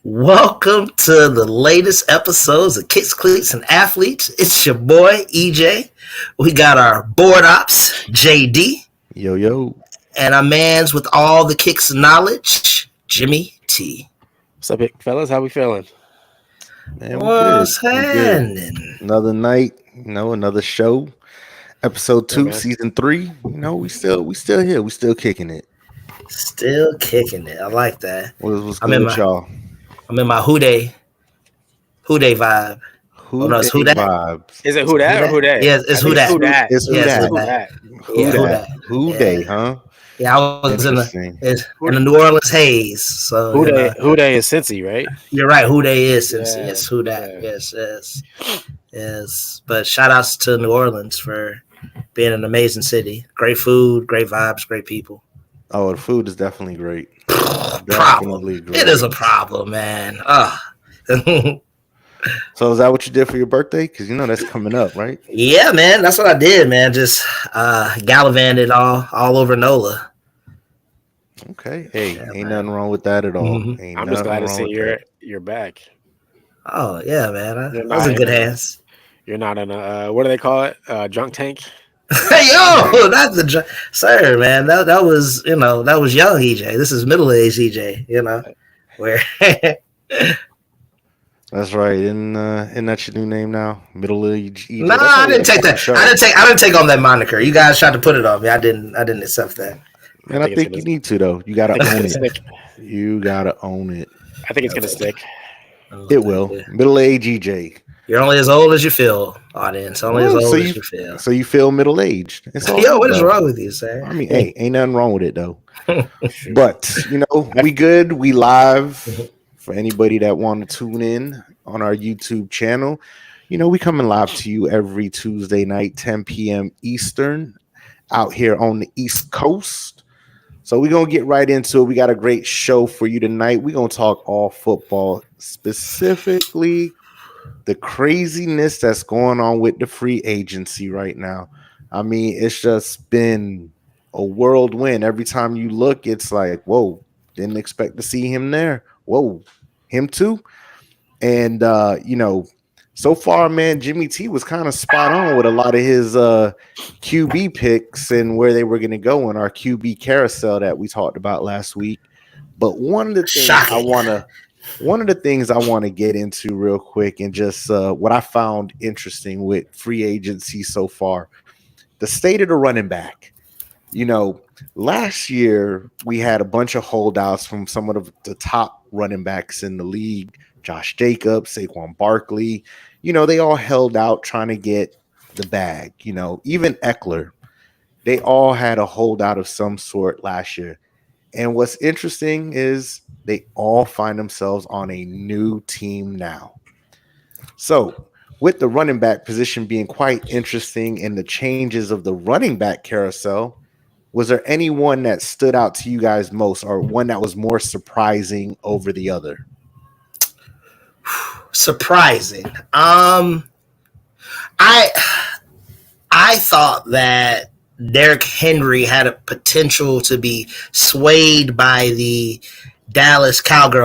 Welcome to the latest episodes of Kicks, Cleats, and Athletes. It's your boy, EJ. We got our board ops, JD. Yo, yo. And our mans with all the kicks and knowledge, Jimmy T. What's up, fellas? How we feeling? Man, What's we happening? Another night, another show. Episode 2, season 3. We still here. We still kicking it. Still kicking it. I like that. What's good with y'all? I'm in my Who Day vibe. It's Who Dat? Vibes. Is it Who Dat or Who Day? Yeah, it's Who Dat. It's Who Dat. Who Day, huh? Yeah, I was in the New Orleans haze. So Who Day is Cincy, right? You're right. Who Day is Cincy. Yeah, yes, Who Dat. Yeah. Yes. But shout outs to New Orleans for being an amazing city. Great food, great vibes, great people. Oh, the food is definitely great. Definitely great. It is a problem, man. So is that what you did for your birthday? Because that's coming up, right? Yeah, man. That's what I did, man. Just gallivanted all over NOLA. Okay. Hey, ain't nothing wrong with that at all. Mm-hmm. I'm just glad to see you're back. Oh yeah, man. I was in good hands. You're not in a what do they call it? Drunk tank. Yo, that's the sir, man. That was that was young EJ. This is middle aged EJ. Where. That's right. Isn't that your new name now? Middle aged EJ. No, I didn't take that. I didn't take on that moniker. You guys tried to put it on me. I didn't accept that. And I think you need to though. You gotta own it. You gotta own it. I think it's gonna stick. It will. Middle aged EJ. You're only as old as you feel, audience. Only as old as you feel. So you feel middle aged. Yo, what is wrong with you, sir? I mean, hey, ain't nothing wrong with it though. But we good. We live. For anybody that want to tune in on our YouTube channel, we coming live to you every Tuesday night, 10 p.m. Eastern, out here on the East Coast. So we're going to get right into it. We got a great show for you tonight. We're going to talk all football, specifically the craziness that's going on with the free agency right now. I mean, it's just been a whirlwind. Every time you look, it's like, whoa, didn't expect to see him there. Whoa, him too. And, so far, man, Jimmy T was kind of spot on with a lot of his QB picks and where they were going to go in our QB carousel that we talked about last week. But one of the things I want to get into real quick and just what I found interesting with free agency so far, the state of the running back. Last year we had a bunch of holdouts from some of the top running backs in the league. Josh Jacobs, Saquon Barkley, they all held out trying to get the bag. Even Eckler, they all had a holdout of some sort last year. And what's interesting is they all find themselves on a new team now. So with the running back position being quite interesting and the changes of the running back carousel, was there anyone that stood out to you guys most or one that was more surprising over the other? Surprising. I thought that Derrick Henry had a potential to be swayed by the Dallas Cowboys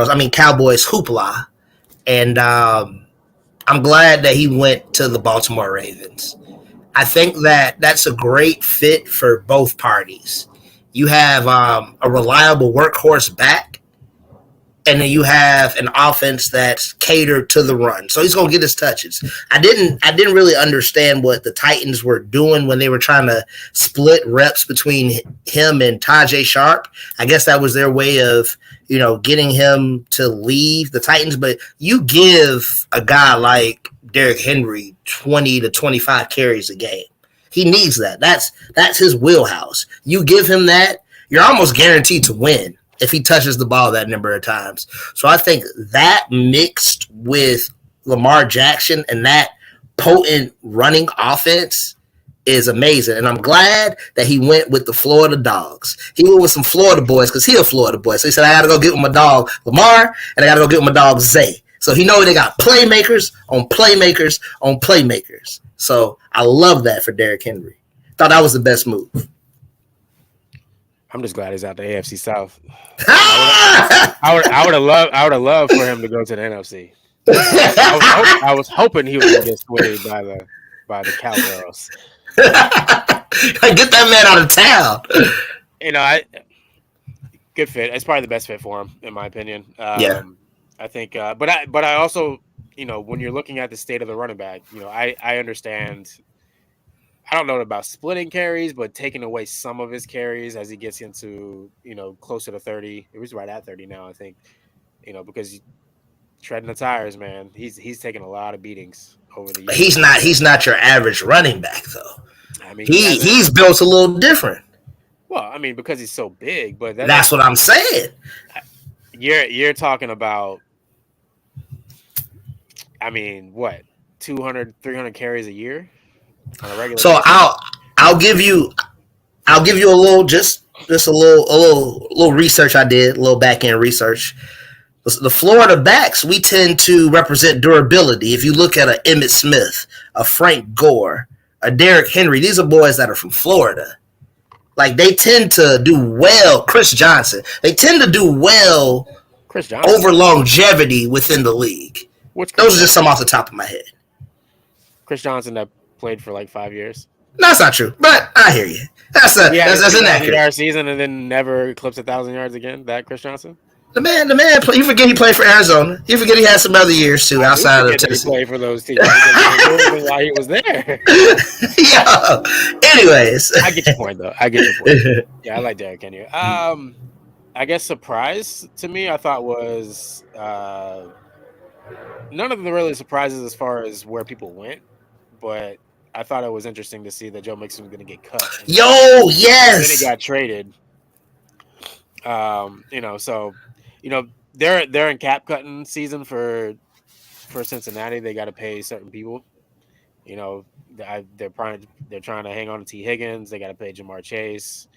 hoopla. And I'm glad that he went to the Baltimore Ravens. I think that that's a great fit for both parties. You have a reliable workhorse back, and then you have an offense that's catered to the run. So he's going to get his touches. I didn't really understand what the Titans were doing when they were trying to split reps between him and Tajay Sharp. I guess that was their way of, getting him to leave the Titans. But you give a guy like Derrick Henry 20 to 25 carries a game. He needs that. That's his wheelhouse. You give him that, you're almost guaranteed to win if he touches the ball that number of times. So I think that mixed with Lamar Jackson and that potent running offense is amazing. And I'm glad that he went with the Florida Dogs. He went with some Florida boys because he's a Florida boy. So he said, I got to go get with my dog Lamar, and I got to go get with my dog Zay. So he knows they got playmakers on playmakers on playmakers. So I love that for Derrick Henry. Thought that was the best move. I'm just glad he's out the AFC South. I would have loved for him to go to the NFC. I was hoping he was gonna get swayed by the Cowgirls. Get that man out of town. You know, good fit. It's probably the best fit for him, in my opinion. Yeah. I think, but I also, you know, when you're looking at the state of the running back, you know, I understand. I don't know about splitting carries, but taking away some of his carries as he gets into, you know, closer to 30. It was right at 30 now, I think. You know, because treading the tires, man. He's taking a lot of beatings over the years. He's not your average running back though. I mean, he's built a little different. Well, I mean, because he's so big, but that's what I'm saying. You're talking about, I mean, what, 200, 300 carries a year on a regular So basis? I'll give you a little just a little research I did, a little back end research. The Florida backs, we tend to represent durability. If you look at a Emmitt Smith, a Frank Gore, a Derrick Henry, these are boys that are from Florida. Like, they tend to do well. Chris Johnson, they tend to do well. Chris Johnson over longevity within the league. Those are just some off the top of my head. Chris Johnson that played for like 5 years. No, that's not true, but I hear you. That's inaccurate. Yard season and then never eclipsed 1,000 yards again. That Chris Johnson. The man. You forget he played for Arizona. You forget he had some other years too outside of Tennessee. He played for those teams while he was there. Yeah. Anyways, I get your point though. Yeah, I like Derrick Henry. I guess surprise to me, I thought was none of the really surprises as far as where people went, but I thought it was interesting to see that Joe Mixon was going to get cut. Yo, yes. Then he got traded. You know, so you know they're in cap cutting season for Cincinnati. They got to pay certain people. You know, they're trying to hang on to T. Higgins. They got to pay Jamar Chase.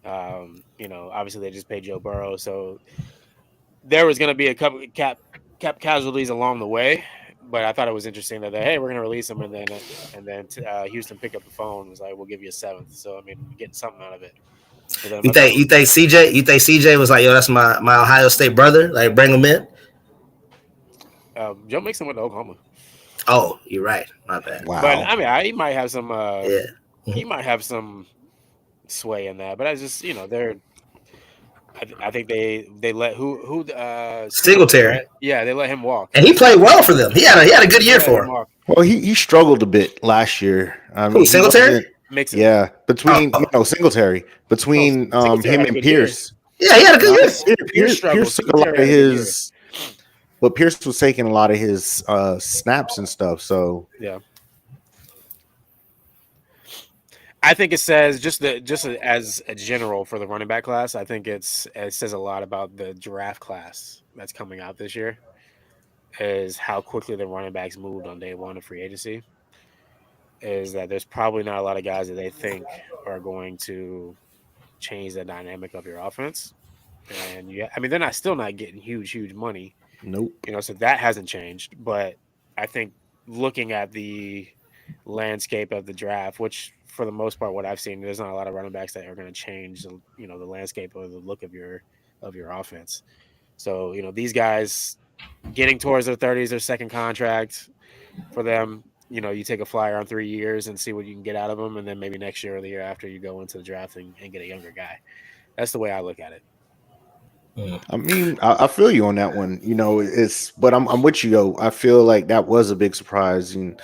You know, obviously they just paid Joe Burrow, so there was going to be a couple cap casualties along the way. But I thought it was interesting that hey, we're going to release him, and then Houston picked up the phone and was like, we'll give you a 7th. So I mean, getting something out of it. You think CJ was like, yo, that's my Ohio State brother? Like, bring him in. Joe Mixon went to Oklahoma. Oh, you're right. My bad. Wow. But I mean, he might have some. He might have some sway in that. But I just, you know, I think they let who Singletary. Right? Yeah, they let him walk, and he played well for them. He had a good year for him. Well, he struggled a bit last year. I mean, Singletary? Mixon. Yeah, between Singletary, between him and Pierce. Yeah, he had a good year. Pierce took a lot of his. But Pierce was taking a lot of his snaps and stuff. So yeah, I think it says just as a general for the running back class. I think it says a lot about the draft class that's coming out this year. Is how quickly the running backs moved on day one of free agency. Is that there's probably not a lot of guys that they think are going to change the dynamic of your offense. And yeah, I mean, they're still not getting huge money. Nope. You know, so that hasn't changed. But I think looking at the landscape of the draft, which for the most part, what I've seen, there's not a lot of running backs that are going to change, you know, the landscape or the look of your offense. So, you know, these guys getting towards their 30s, their second contract for them. You know, you take a flyer on 3 years and see what you can get out of them, and then maybe next year or the year after you go into the draft and get a younger guy. That's the way I look at it. I mean, I feel you on that one. You know, but I'm with you though. I feel like that was a big surprise, and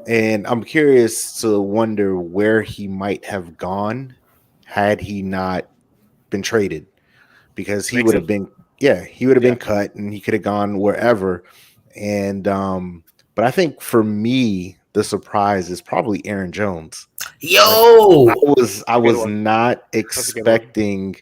I'm curious to wonder where he might have gone had he not been traded, because he would have been been cut and he could have gone wherever. And but I think for me, the surprise is probably Aaron Jones. Yo, I was not expecting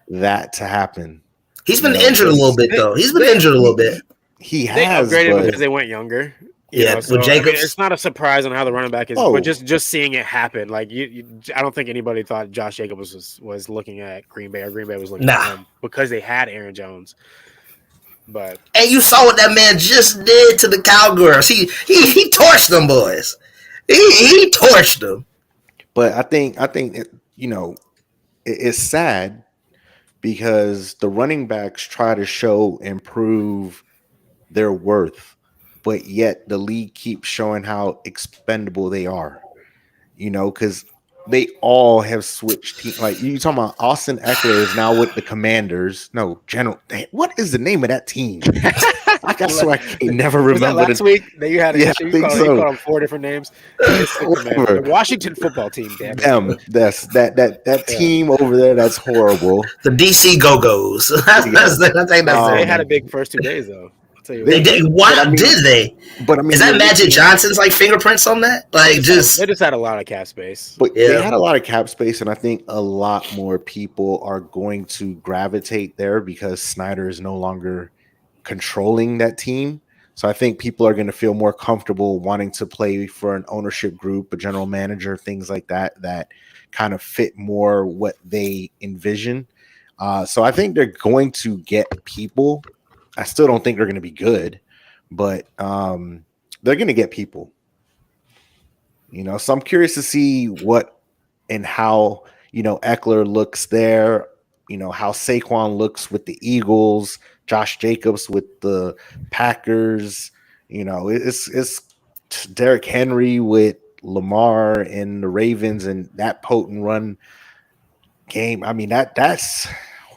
that to happen. He's been injured a little bit though. He's been injured a little bit. He they has upgraded because they went younger. With Jacobs. I mean, it's not a surprise on how the running back is, but just seeing it happen. Like I don't think anybody thought Josh Jacobs was looking at Green Bay or Green Bay was looking at him because they had Aaron Jones. But and you saw what that man just did to the Cowgirls. He torched them boys. He torched them. But I think you know, it's sad because the running backs try to and prove their worth, but yet the league keeps showing how expendable they are. Because they all have switched team. Like you talking about Austin Eckler is now with the Commanders. No, what is the name of that team? I can never remember. Last week that you had an issue. You called them 4 different names. The Washington football team. Damn it. That's that team over there. That's horrible. The DC Go-Go's. They had a big first 2 days though. They did. What did they? But I mean, is that Magic Johnson's like fingerprints on that? Like they just had a lot of cap space. But they had a lot of cap space, and I think a lot more people are going to gravitate there because Snyder is no longer controlling that team. So I think people are going to feel more comfortable wanting to play for an ownership group, a general manager, things like that kind of fit more what they envision. So I think they're going to get people. I still don't think they're going to be good, but they're going to get people. So I'm curious to see what and how, Eckler looks there, how Saquon looks with the Eagles, Josh Jacobs with the Packers, it's Derrick Henry with Lamar and the Ravens and that potent run game. I mean, that's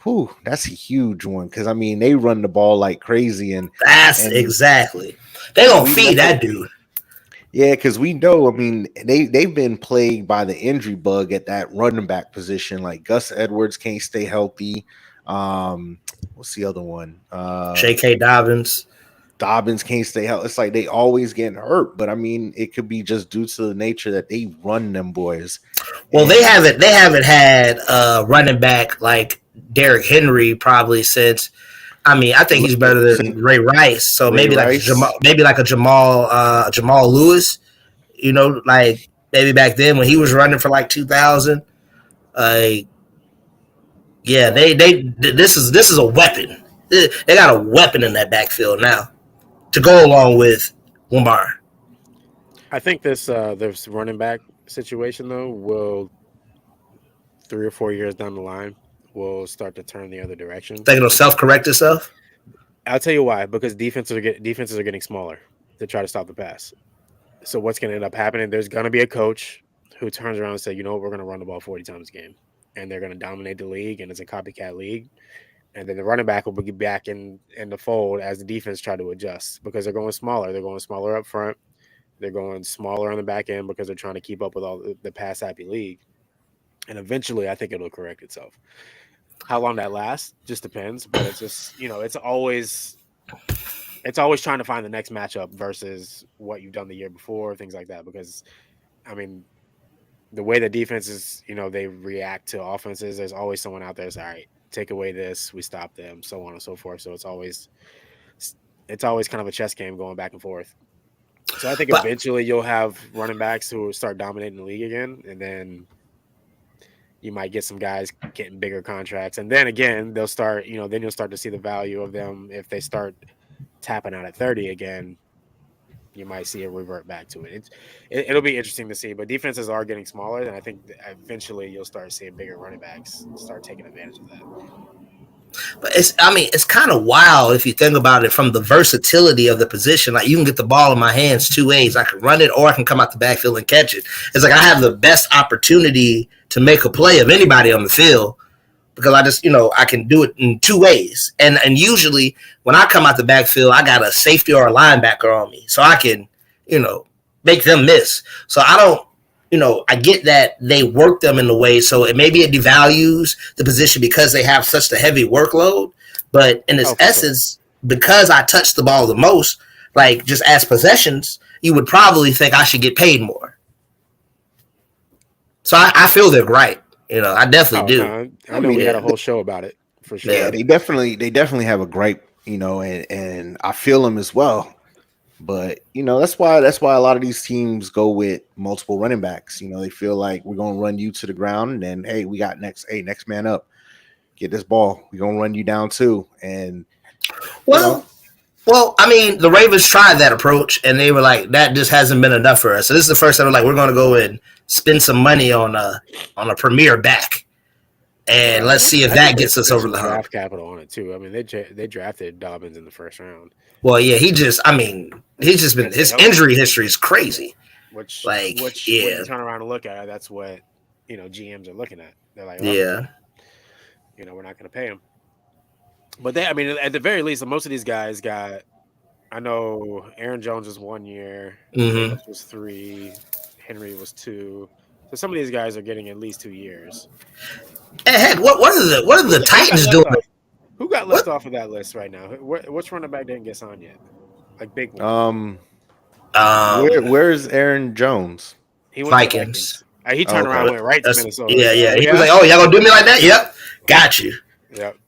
a huge one because they run the ball like crazy, and exactly they gonna feed that dude. Yeah, because we know. They've been plagued by the injury bug at that running back position. Like Gus Edwards can't stay healthy. What's the other one? J.K. Dobbins. Dobbins can't stay healthy. It's like they always getting hurt, but it could be just due to the nature that they run them boys. Well, they haven't had a running back like Derrick Henry probably since. I think he's better than Ray Rice. So maybe like a Jamal Lewis. Like maybe back then when he was running for like 2000. Yeah, this is a weapon. They got a weapon in that backfield now to go along with Lamar. I think this running back situation though will 3 or 4 years down the line will start to turn the other direction. Think it'll self-correct itself? I'll tell you why. Because defenses are getting smaller to try to stop the pass. So what's going to end up happening? There's going to be a coach who turns around and says, we're going to run the ball 40 times a game. And they're going to dominate the league, and it's a copycat league. And then the running back will be back in the fold as the defense try to adjust because they're going smaller. They're going smaller up front. They're going smaller on the back end because they're trying to keep up with all the pass-happy league. And eventually, I think it'll correct itself. How long that lasts just depends. But it's just, it's always trying to find the next matchup versus what you've done the year before, things like that. Because, the way the defenses, they react to offenses, there's always someone out there that's all right, take away this, we stop them, so on and so forth. So it's always kind of a chess game going back and forth. So I think eventually you'll have running backs who will start dominating the league again, and then you might get some guys getting bigger contracts. And then again, they'll start, then you'll start to see the value of them if they start tapping out at 30 again. You might see it revert back to it. It'll be interesting to see, but defenses are getting smaller, and I think eventually you'll start seeing bigger running backs start taking advantage of that. But it's kind of wild if you think about it from the versatility of the position. Like you can get the ball in my hands 2 ways. I can run it or I can come out the backfield and catch it. It's like I have the best opportunity to make a play of anybody on the field because I just, I can do it in 2 ways. And usually when I come out the backfield, I got a safety or a linebacker on me. So I can, make them miss. So I don't, I get that they work them in the way. So maybe it devalues the position because they have such a heavy workload. But in its essence, because I touch the ball the most, like just as possessions, you would probably think I should get paid more. So I feel they're right. I definitely do. I know we had a whole show about it for sure. Yeah, they definitely have a gripe, and I feel them as well. But that's why a lot of these teams go with multiple running backs. They feel like we're gonna run you to the ground, and then hey, we got next man up, get this ball. We're gonna run you down too. And well, the Ravens tried that approach, and they were like, that just hasn't been enough for us. So this is the first time we're like, we're gonna go and spend some money on a premier back. And let's see if I that think gets they us spent over some the hump. draft capital on it too. I mean, they drafted Dobbins in the first round, Well, yeah, he's just been, That's his healthy. injury history is crazy. which Like, when yeah, you turn around and look at it, that's what GMs are looking at. They're like, oh, yeah. we're not going to pay him. But I mean, at the very least, most of these guys got. I know Aaron Jones was 1 year, Mhm. Phillips was 3, Henry was 2. So some of these guys are getting at least 2 years. And heck, what are the Titans doing? Who got left off of that list right now? Which running back didn't get signed yet? Like big one. Where's Aaron Jones? He went to the Vikings. Vikings. He turned around and went right to Minnesota. Yeah. He was like, "Oh, y'all gonna do me like that? Yep, got you." Yep.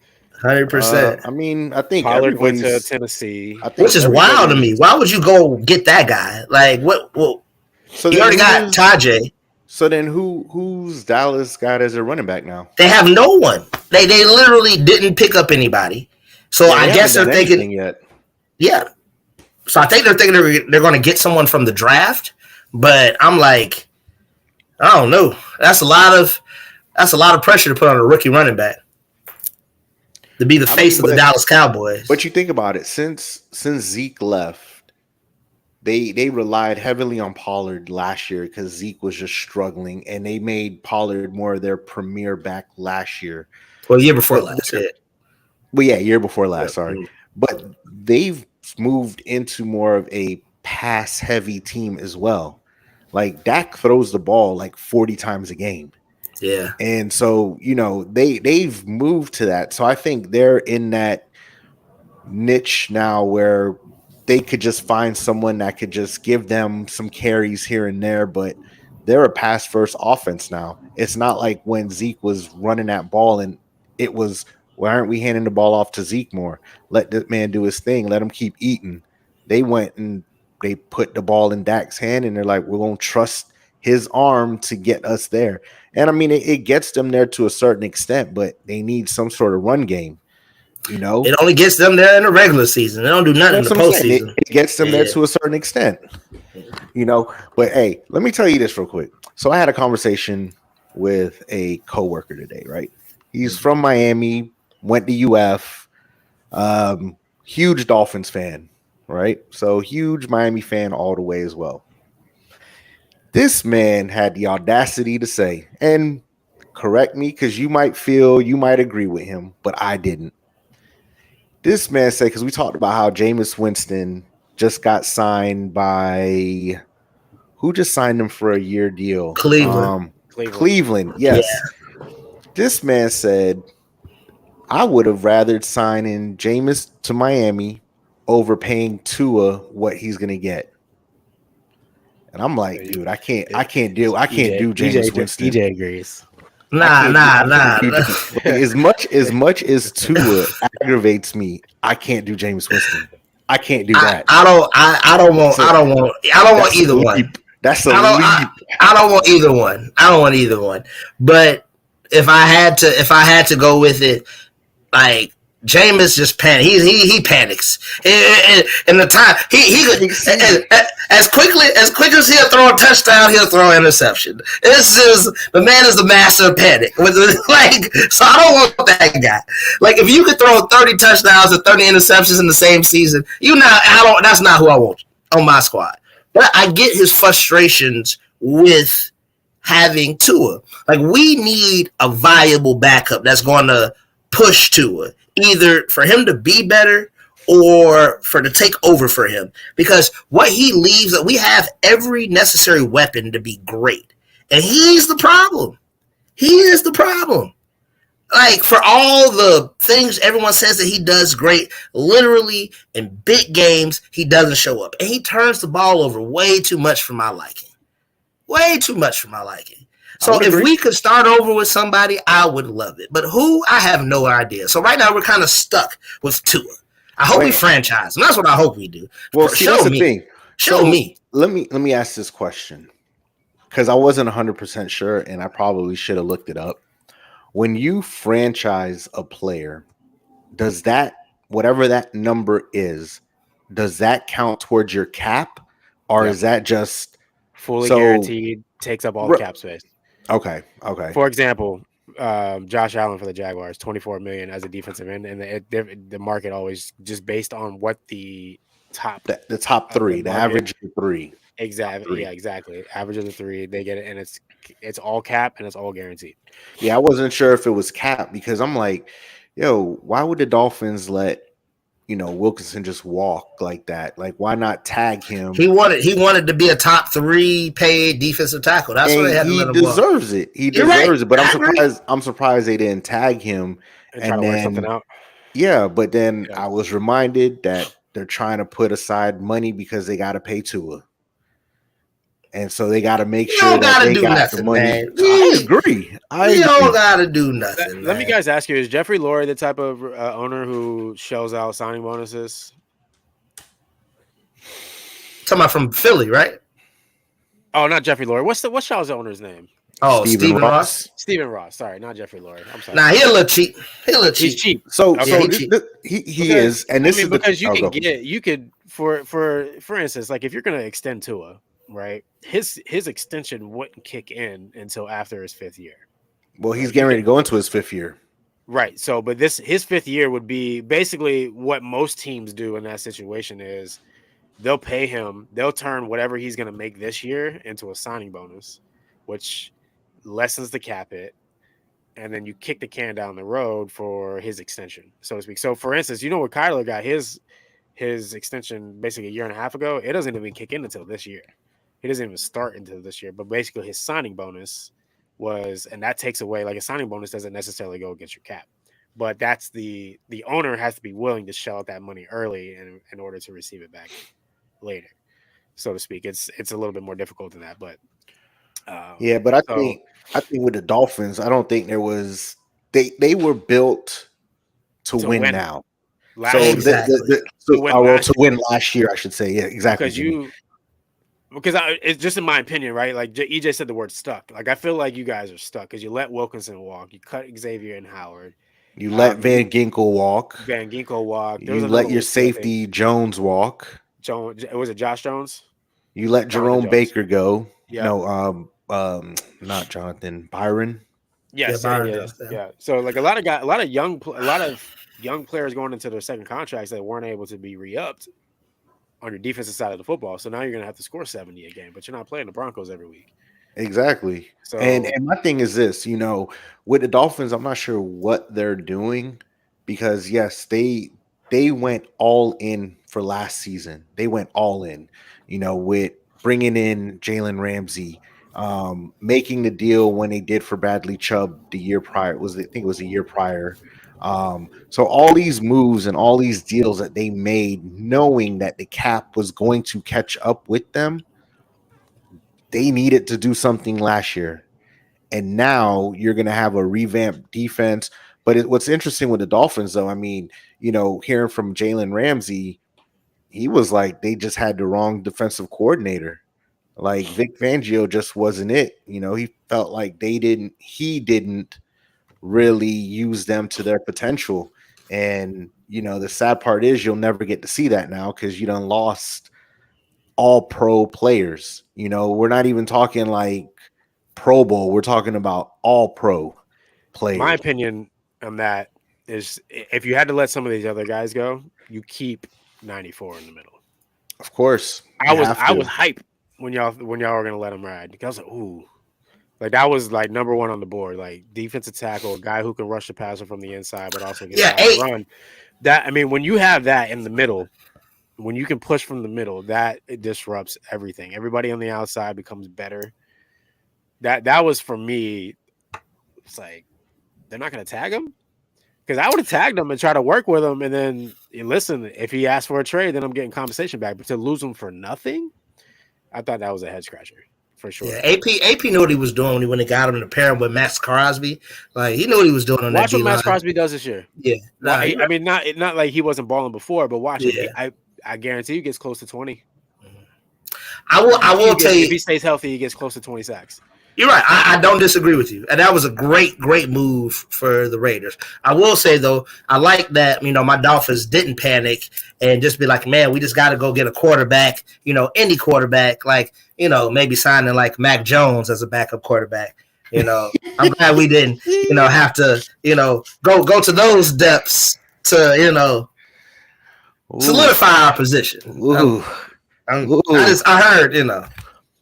100%. I mean, I think Pollard went everybody's to Tennessee, Which is wild to me. Why would you go get that guy? Like, what? Well, So you already got Tajay. So then, who's Dallas got as a running back now? They have no one. They literally didn't pick up anybody. So I guess they're thinking. Yet. Yeah. So I think they're thinking they're going to get someone from the draft, but I'm like, I don't know. That's a lot of pressure to put on a rookie running back to be the face of the Dallas Cowboys. But you think about it, since Zeke left, they relied heavily on Pollard last year because Zeke was just struggling, and they made Pollard more of their premier back last year. Well, year before last. Yeah. Well, yeah, year before last. Sorry, but they've moved into more of a pass-heavy team as well. Like Dak throws the ball like 40 times a game. Yeah. And so, they've moved to that. So I think they're in that niche now where they could just find someone that could just give them some carries here and there, but they're a pass-first offense now. It's not like when Zeke was running that ball and it was, why aren't we handing the ball off to Zeke more? Let the man do his thing. Let him keep eating. They went and they put the ball in Dak's hand, and they're like, we're going to trust his arm to get us there. And I mean, it gets them there to a certain extent, but they need some sort of run game. It only gets them there in the regular season. They don't do nothing in the postseason. It gets them there to a certain extent. But hey, let me tell you this real quick. So I had a conversation with a coworker today, right? He's from Miami, went to UF, huge Dolphins fan, right? So huge Miami fan all the way as well. This man had the audacity to say, and correct me because you might agree with him, but I didn't. This man said, because we talked about how Jameis Winston just got signed by, who just signed him for a year deal? Cleveland, yes. Yeah. This man said, I would have rather signing Jameis to Miami over paying Tua what he's going to get. And I'm like, dude, I can't do Jameis Winston. DJ agrees. Nah. As much as Tua aggravates me, I can't do Jameis Winston. I can't do that. I don't want either one. That's a leap. I don't want either one. But if I had to go with it, like Jameis just panics. He panics. In the time he as quick as he'll throw a touchdown, he'll throw an interception. The man is the master of panic. So I don't want that guy. Like if you could throw 30 touchdowns and 30 interceptions in the same season, that's not who I want on my squad. But I get his frustrations with having Tua. Like we need a viable backup that's going to push Tua, either for him to be better or for to take over for him. Because what he leaves, we have every necessary weapon to be great. And he's the problem. He is the problem. Like for all the things everyone says that he does great, literally in big games, he doesn't show up. And he turns the ball over way too much for my liking. Way too much for my liking. So if we could start over with somebody, I would love it. But who, I have no idea. So right now we're kind of stuck with Tua. I hope we franchise him. That's what I hope we do. Well, see, that's the thing. Show me. Let me ask this question because I wasn't 100% sure, and I probably should have looked it up. When you franchise a player, does that, whatever that number is, does that count towards your cap, or is that just fully guaranteed? Takes up all the cap space. Okay. For example, Josh Allen for the Jaguars, $24 million as a defensive end, and the market always just based on what the top The top three, the average of the three. Exactly. Yeah, exactly. Average of the three, they get it, and it's all cap and it's all guaranteed. Yeah, I wasn't sure if it was cap because I'm like, yo, why would the Dolphins let Wilkinson just walk like that? Like, why not tag him? He wanted to be a top 3 paid defensive tackle. That's and what they had to let him deserves walk. it. He deserves it. But I'm surprised they didn't tag him and try to work something out. Yeah, but then I was reminded that they're trying to put aside money because they got to pay Tua. And so they got to make sure that they got the money. Man. I agree. We don't got to do nothing. Let me guys ask you: is Jeffrey Lurie the type of owner who shells out signing bonuses? Talking about from Philly, right? Oh, not Jeffrey Lurie. What's Shaw's owner's name? Oh, Stephen Ross. Stephen Ross. Sorry, not Jeffrey Lurie. I'm sorry. Nah, he a little cheap. He's cheap. So, Okay. he is, and this is because you could for instance, like if you're going to extend Tua, right? His extension wouldn't kick in until after his 5th year. Well, he's getting ready to go into his 5th year. Right. So, but his 5th year would be basically what most teams do in that situation is they'll pay him, they'll turn whatever he's going to make this year into a signing bonus, which lessens the cap hit, and then you kick the can down the road for his extension, so to speak. So, for instance, what Kyler got his extension basically a year and a half ago. It doesn't even kick in until this year. He doesn't even start until this year. But basically, his signing bonus was, and that takes away, like a signing bonus doesn't necessarily go against your cap, but that's the owner has to be willing to shell out that money early in order to receive it back later, so to speak. It's a little bit more difficult than that, but but I think with the Dolphins, I don't think there was they were built to win now. To win last year, I should say. Yeah, exactly. Because it's just in my opinion, right? Like EJ said, the word stuck. Like I feel like you guys are stuck because you let Wilkinson walk, you cut Xavier and Howard, you let Van Ginkel walk. You let your safety Jones walk. Was it Josh Jones? You let Jerome Baker go. Yeah. No, not Jonathan, Byron. Yes, yeah. So like a lot of young players going into their second contracts that weren't able to be re-upped on your defensive side of the football. So now you're gonna have to score 70 a game, but you're not playing the Broncos every week. Exactly. So and my thing is this, with the Dolphins, I'm not sure what they're doing because yes, they went all in for last season. They went all in, with bringing in Jalen Ramsey, making the deal when they did for Bradley Chubb the year prior. I think it was a year prior. So all these moves and all these deals that they made, knowing that the cap was going to catch up with them, they needed to do something last year. And now you're going to have a revamped defense. But what's interesting with the Dolphins, though, I mean, hearing from Jalen Ramsey, he was like, they just had the wrong defensive coordinator. Like Vic Fangio just wasn't it. He felt like he didn't really use them to their potential. And, the sad part is you'll never get to see that now because you done lost all pro players. We're not even talking like Pro Bowl. We're talking about all pro players. My opinion on that is if you had to let some of these other guys go, you keep 94 in the middle. Of course. I was hyped when y'all were going to let him ride. I was like, ooh. Like that was like number one on the board, like defensive tackle, a guy who can rush the passer from the inside, but also get run. That when you have that in the middle, when you can push from the middle, that it disrupts everything. Everybody on the outside becomes better. That was for me. It's like they're not going to tag him because I would have tagged him and try to work with him, and then listen. If he asked for a trade, then I'm getting compensation back. But to lose him for nothing, I thought that was a head scratcher. For sure. Yeah, AP knew what he was doing when he got him to pair him with Max Crosby. Like he knew what he was doing on that. Watch what Max Crosby does this year. Yeah, not like he wasn't balling before, but watch it. I guarantee he gets close to 20. I will tell you, if he stays healthy, he gets close to 20 sacks. You're right. I don't disagree with you, and that was a great move for the Raiders. I will say though, I like that my Dolphins didn't panic and just be like, man, we just got to go get a quarterback. Any quarterback, like maybe signing like Mac Jones as a backup quarterback. You know, I'm glad we didn't, have to, go to those depths to, solidify our position. Ooh. I heard,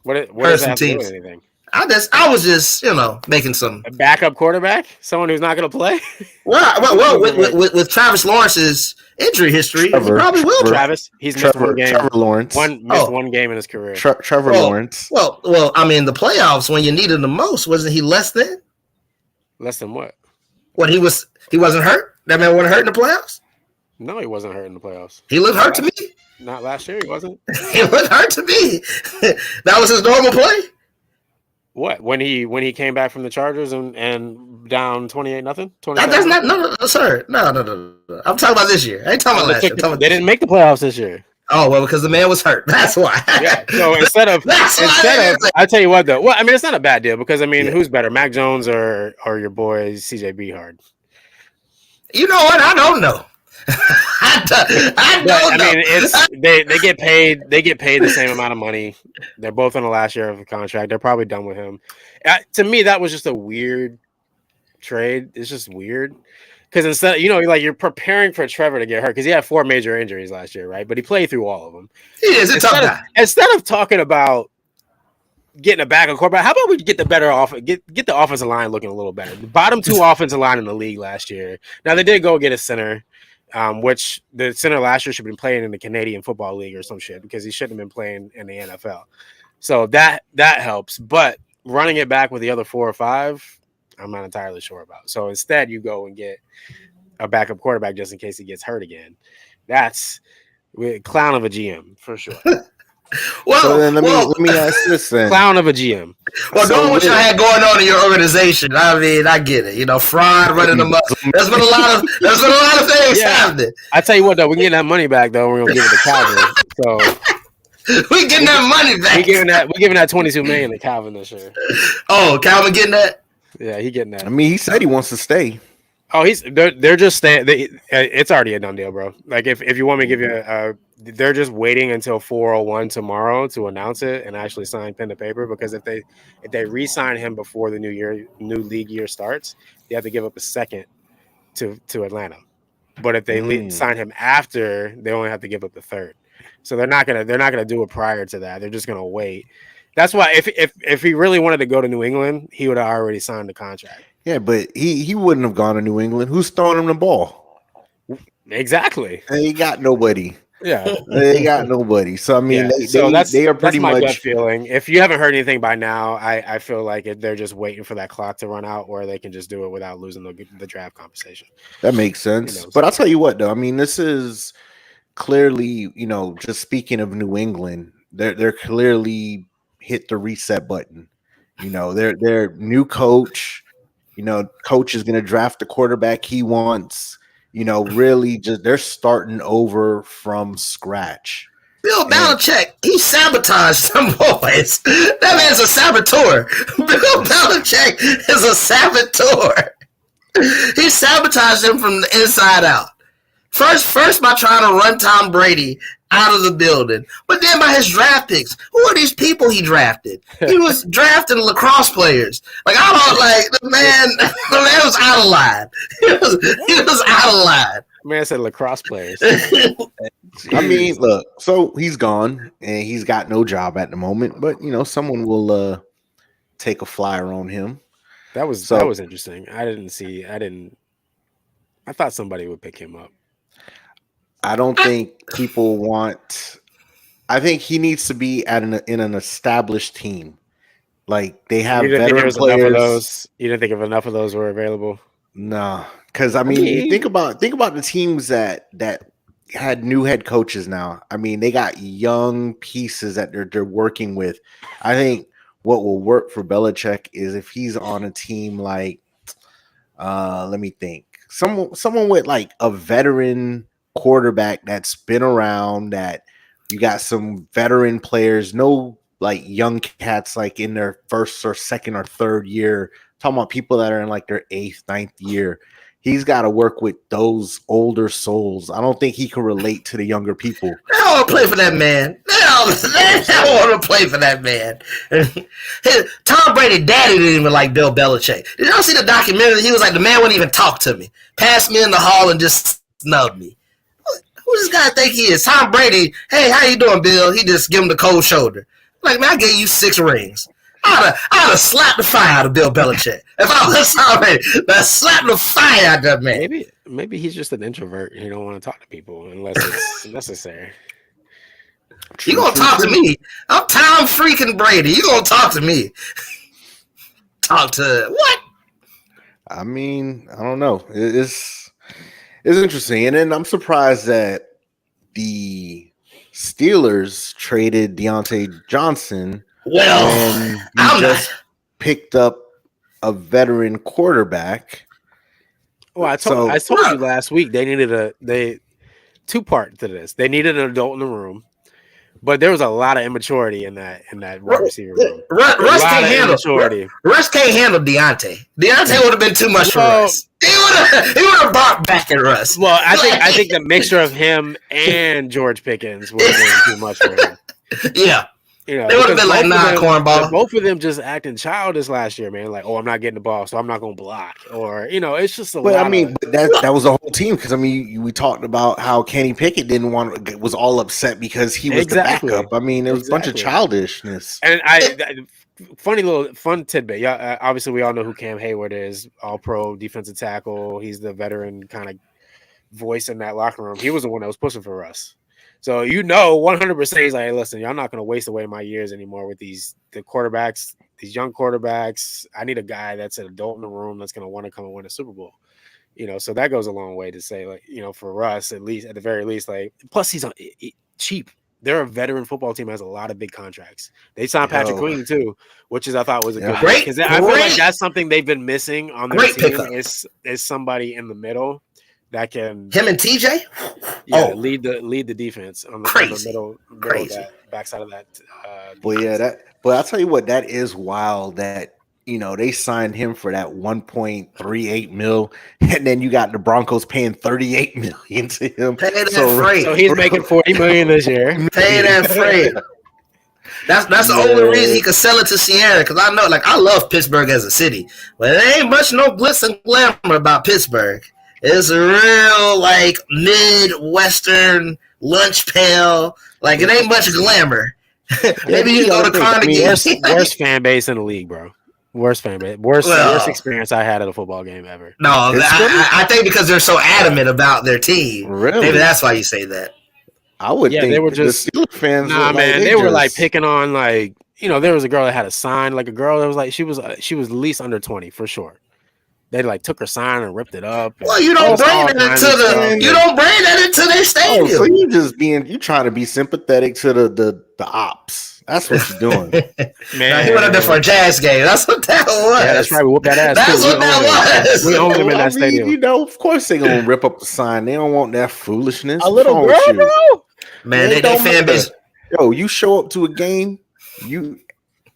What heard does that some have to do teams. with anything? I was just, making some. A backup quarterback, someone who's not going to play. Well, with Travis Lawrence's injury history, he probably will. Travis, he's missed one game. Trevor Lawrence missed one game in his career. Trevor Lawrence. Well, I mean, the playoffs when you needed him the most, wasn't he less than? Less than what? What he wasn't hurt. That man wasn't hurt in the playoffs. No, he wasn't hurt in the playoffs. He looked hurt to me. Not last year, he wasn't. He looked hurt to me. That was his normal play. What, when he came back from the Chargers and down 28-0? That's not no, sir. No. I'm talking about this year. I ain't talking about last year. They didn't make the playoffs this year. Oh well, because the man was hurt. That's why. Yeah. So I tell you what though. Well, I mean, it's not a bad deal because I mean, who's better, Mac Jones or your boy CJ Beathard? You know what? I don't know. I don't know. I mean, it's they get paid. They get paid the same amount of money. They're both on the last year of the contract. They're probably done with him. To me, that was just a weird trade. It's just weird because instead, you're preparing for Trevor to get hurt because he had 4 major injuries last year, right? But he played through all of them. He is a tough guy. Instead of talking about getting a backup quarterback, how about we get the better get the offensive line looking a little better? The bottom 2 offensive line in the league last year. Now they did go get a center. Which the center last year should have been playing in the Canadian Football League or some shit because he shouldn't have been playing in the NFL. So that helps. But running it back with the other 4 or 5, I'm not entirely sure about. So instead, you go and get a backup quarterback just in case he gets hurt again. That's clown of a GM for sure. Well, so then let me ask this then. Clown of a GM. Well, knowing what y'all had going on in your organization, I mean, I get it. Fraud running them up. There's been a lot of things happening. I tell you what, though, we're getting that money back. Though we're gonna give it to Calvin. So we getting that money back. We're giving that $22 million to Calvin this year. Oh, Calvin getting that? Yeah, he getting that. I mean, he said he wants to stay. Oh, they're just staying. It's already a done deal, bro. Like if you want me to give you they're just waiting until 4:01 tomorrow to announce it and actually sign pen to paper because if they re-sign him before the new league year starts, they have to give up a second to Atlanta. But if they sign him after, they only have to give up the third. So they're not gonna do it prior to that. They're just gonna wait. That's why if he really wanted to go to New England, he would have already signed the contract. Yeah, but he wouldn't have gone to New England. Who's throwing him the ball? Exactly. And he got nobody. Yeah, they got nobody. So I mean, they are pretty my much gut feeling. If you haven't heard anything by now, I feel like they're just waiting for that clock to run out, or they can just do it without losing the draft conversation. That makes sense. But I'll tell you what, though. I mean, this is clearly, just speaking of New England, they're clearly hit the reset button. Their new coach. Coach is going to draft the quarterback he wants. Really just they're starting over from scratch. Bill Belichick, he sabotaged some boys. That man's a saboteur. Bill Belichick is a saboteur. He sabotaged them from the inside out. First by trying to run Tom Brady out of the building, but then by his draft picks. Who are these people he drafted? He was drafting lacrosse players. Like the man was out of line. He was out of line. Man said lacrosse players. I mean, look, so he's gone and he's got no job at the moment, but someone will take a flyer on him. That was interesting. I thought somebody would pick him up. I don't think people want. I think he needs to be in an established team. Like they have veteran players. You didn't think of enough of those were available? No, because I mean, think about the teams that had new head coaches now. I mean, they got young pieces that they're working with. I think what will work for Belichick is if he's on a team like, let me think, someone with like a veteran quarterback that's been around, that you got some veteran players, no like young cats like in their first or second or third year. Talking about people that are in like their 8th, 9th year. he's got to work with those older souls. I don't think he can relate to the younger people. They don't want to play for that man. They don't want to play for that man. Tom Brady daddy didn't even like Bill Belichick. Did y'all see the documentary? He was like, the man wouldn't even talk to me. Passed me in the hall and just snubbed me. Who does this guy think he is? Tom Brady, hey, how you doing, Bill? He just give him the cold shoulder. Like, man, I gave you 6 rings. I'd have slapped the fire out of Bill Belichick. If I was Tom Brady, I'd slap the fire out of that man. Maybe he's just an introvert. He don't want to talk to people unless it's necessary. You gonna talk to me? I'm Tom freaking Brady. You gonna talk to me? Talk to what? I mean, I don't know. It's interesting, and then I'm surprised that the Steelers traded Deontay Johnson. Well, and you just picked up a veteran quarterback. Well, I told you last week they needed two part to this. They needed an adult in the room, but there was a lot of immaturity in that wide receiver room. Russ can't handle Deontay. Deontay would have been too much for Russ. He would have bought back at Russ. Well, I think the mixture of him and George Pickens would have been too much for him. Yeah. You know, they would have been like, nah, cornball. Both of them just acting childish last year, man. Like, oh, I'm not getting the ball, so I'm not going to block. Or, you know, it's just a lot. I mean, but that was the whole team. Because, I mean, we talked about how Kenny Pickett was all upset because he was the backup. I mean, it was a bunch of childishness. And fun tidbit. Yeah, obviously, we all know who Cam Hayward is, all-pro defensive tackle. He's the veteran kind of voice in that locker room. He was the one that was pushing for us. So 100% he's like, hey, listen, y'all not going to waste away my years anymore with the quarterbacks, these young quarterbacks. I need a guy that's an adult in the room that's going to want to come and win a Super Bowl. You know, so that goes a long way to say, like, you know, for us at the very least, like, plus he's cheap. They're a veteran football team that has a lot of big contracts. They signed Patrick Queen too, which I thought was a good great because I feel like that's something they've been missing on their team is somebody in the middle. That can him and TJ, lead the defense on the middle that backside of that. But I'll tell you what, that is wild. That they signed him for that 1.38 mil, and then you got the Broncos paying 38 million to him. So he's making 40 million this year. Pay that freight. That's the only reason he could sell it to Sierra, because I know, like, I love Pittsburgh as a city, but there ain't much no glitz and glamour about Pittsburgh. It's a real, like, Midwestern lunch pail. Like, it ain't much glamour. Maybe you go to Carnegie. Worst fan base in the league, bro. Worst fan base. Worst experience I had at a football game ever. No, I think because they're so adamant about their team. Really? Maybe that's why you say that. I would think they were just the Steelers fans. Nah, man, they were like picking on, like, there was a girl that had a sign, like a girl that was like she was at least under 20 for sure. They like took her sign and ripped it up. Well, you don't bring that into their stadium. So you trying to be sympathetic to the ops. That's what you're doing. Man, he went up there for a Jazz game. That's what that was. Yeah, that's right. We whooped that ass. That's what that was. We owned them in that stadium. Of course they gonna rip up the sign. They don't want that foolishness. A little girl, bro. Man, they fan base. Yo, you show up to a game,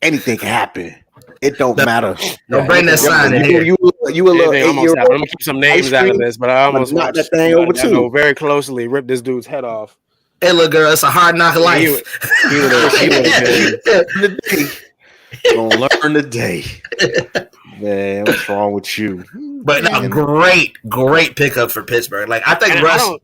anything can happen. It don't matter. Don't bring that sign in here. You a little 8-year-old. I'm gonna keep some names out of this, but I almost knocked that thing over too. Very closely, ripped this dude's head off. Hey, look, girl, it's a hard knock of life. He would have gonna learn today. Man, what's wrong with you? But no, great pickup for Pittsburgh. Like, I think Russ.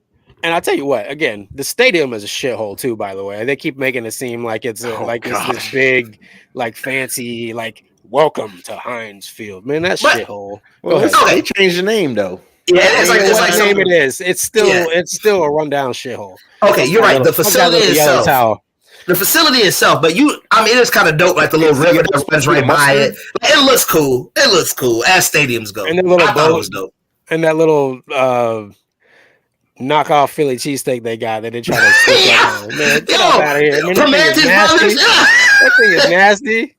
And I'll tell you what, again, the stadium is a shithole too, by the way. They keep making it seem like it's it's this big, like, fancy, like, welcome to Heinz Field. Man, that's shithole. Well, they changed the name though. Yeah, it's like name it is. It's still a rundown shithole. Okay, you're right. The facility itself. The facility itself, but it is kind of dope, like the little river that runs right by it. It looks cool. As stadiums go. And I thought it was dope. And that little knockoff Philly cheesesteak they got that they try to stick out. Man, get out of here. Man, that thing is nasty.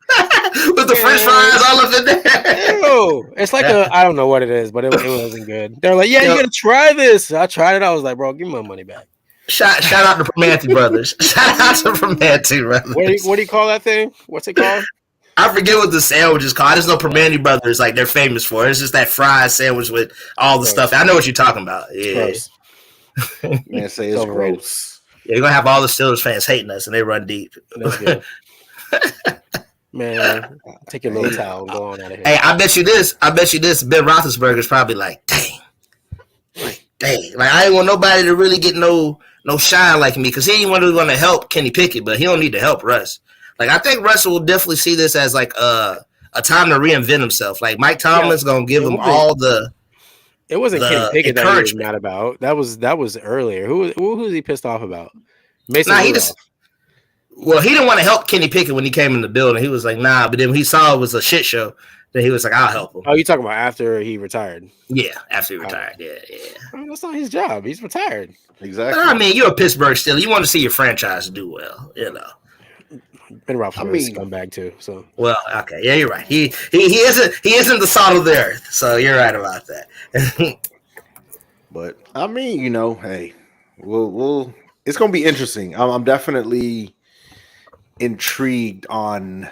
With the French fries all up in there. Ew. It's like I don't know what it is, but it wasn't good. They're like, yeah, you gotta try this. I tried it. I was like, bro, give me my money back. Shout out to Primanti Brothers. Shout out to Primanti Brothers. What do you call that thing? What's it called? I forget what the sandwich is called. I just know Permane Brothers, like they're famous for it. It's just that fried sandwich with all the stuff. I know what you're talking about. Yeah, Gross. Man, say it's Overrated. gross. yeah, you're gonna have all the Steelers fans hating us, and they run deep. That's good. Man, take your little towel and go on out of here. Hey, I bet you this. Ben Roethlisberger's probably like, dang. Like I ain't want nobody to really get no shine like me because he ain't really want to help Kenny Pickett, but he don't need to help Russ. Like I think Russ will definitely see this as like a time to reinvent himself. Like Mike Tomlin's gonna give him all the. It wasn't the Kenny Pickett that he was encouragement. mad about. That was earlier. Who was he pissed off about? Mason Nah, he Rudolph. just. Well, he didn't want to help Kenny Pickett when he came in the building. He was like, nah. But then when he saw it was a shit show, then he was like, I'll help him. Oh, you talking about after he retired? Yeah, after he retired. Yeah. I mean, that's not his job. He's retired. Exactly. But I mean, you're a Pittsburgh Steeler. You want to see your franchise do well, you know. Ben Roethlisberger's I mean- a scumbag too. So Well, okay, yeah, you're right. He isn't the salt of the earth, so you're right about that. But I mean, you know, hey, we'll it's gonna be interesting. I'm definitely intrigued on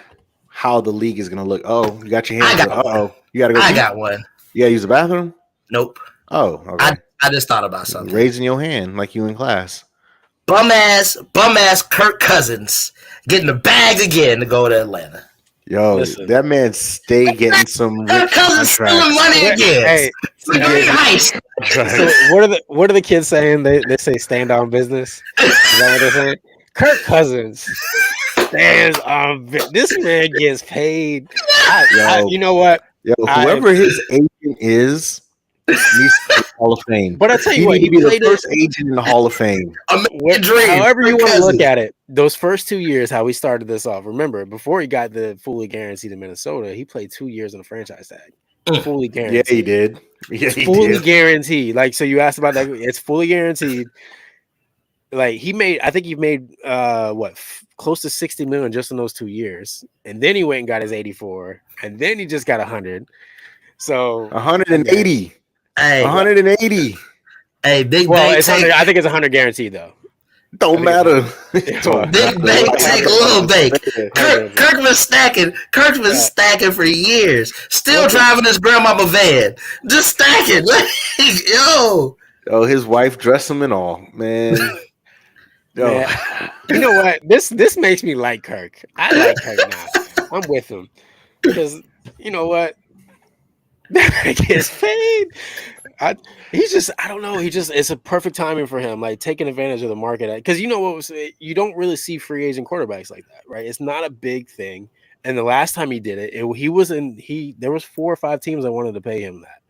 how the league is gonna look. Oh, you got your hands. I got one. You gotta go. I pee? got one. You gotta use the bathroom. Nope. Oh, okay. I just thought about something. Raising your hand like you in class. Bum ass Kirk Cousins getting the bag again to go to Atlanta. Yo, Listen. that man stay getting some Kirk rich Cousins stealing contracts. money again. Hey, It's a great heist. so what are the kids saying? They say stand on business. Is that what they're saying? Kirk Cousins stands on. This man gets paid. You know what? Yo, whoever his agent is needs to be in the Hall of Fame. But I tell you He what, need he to be the played first agent in the Hall of Fame. American dream. However you Kirk want to look Cousins. at it, those first 2 years, how we started this off. Remember, before he got the fully guaranteed in Minnesota, he played 2 years on a franchise tag. Fully Yeah, guaranteed. he did. Yeah, he Fully did. guaranteed. Like, so you asked about that. It's fully guaranteed. Like I think he made close to 60 million just in those 2 years. And then he went and got his 84. And then he just got 100. So 180. Hey, 180. hey, Big well, Bang it's take 100, I think it's 100 guaranteed though. Don't matter. Big Bang take a little bake. Kirk been stacking. Kirk been stacking for years. Still driving his grandmama van. Just stacking. Like, yo. Oh, his wife dressed him and all, man. Yo, Man, you know what? This makes me like Kirk. I like Kirk now. I'm with him because you know what? That gets paid. I don't know. It's a perfect timing for him, like taking advantage of the market. Because you know what was you don't really see free agent quarterbacks like that, right? It's not a big thing. And the last time he did it, there was 4 or 5 teams that wanted to pay him that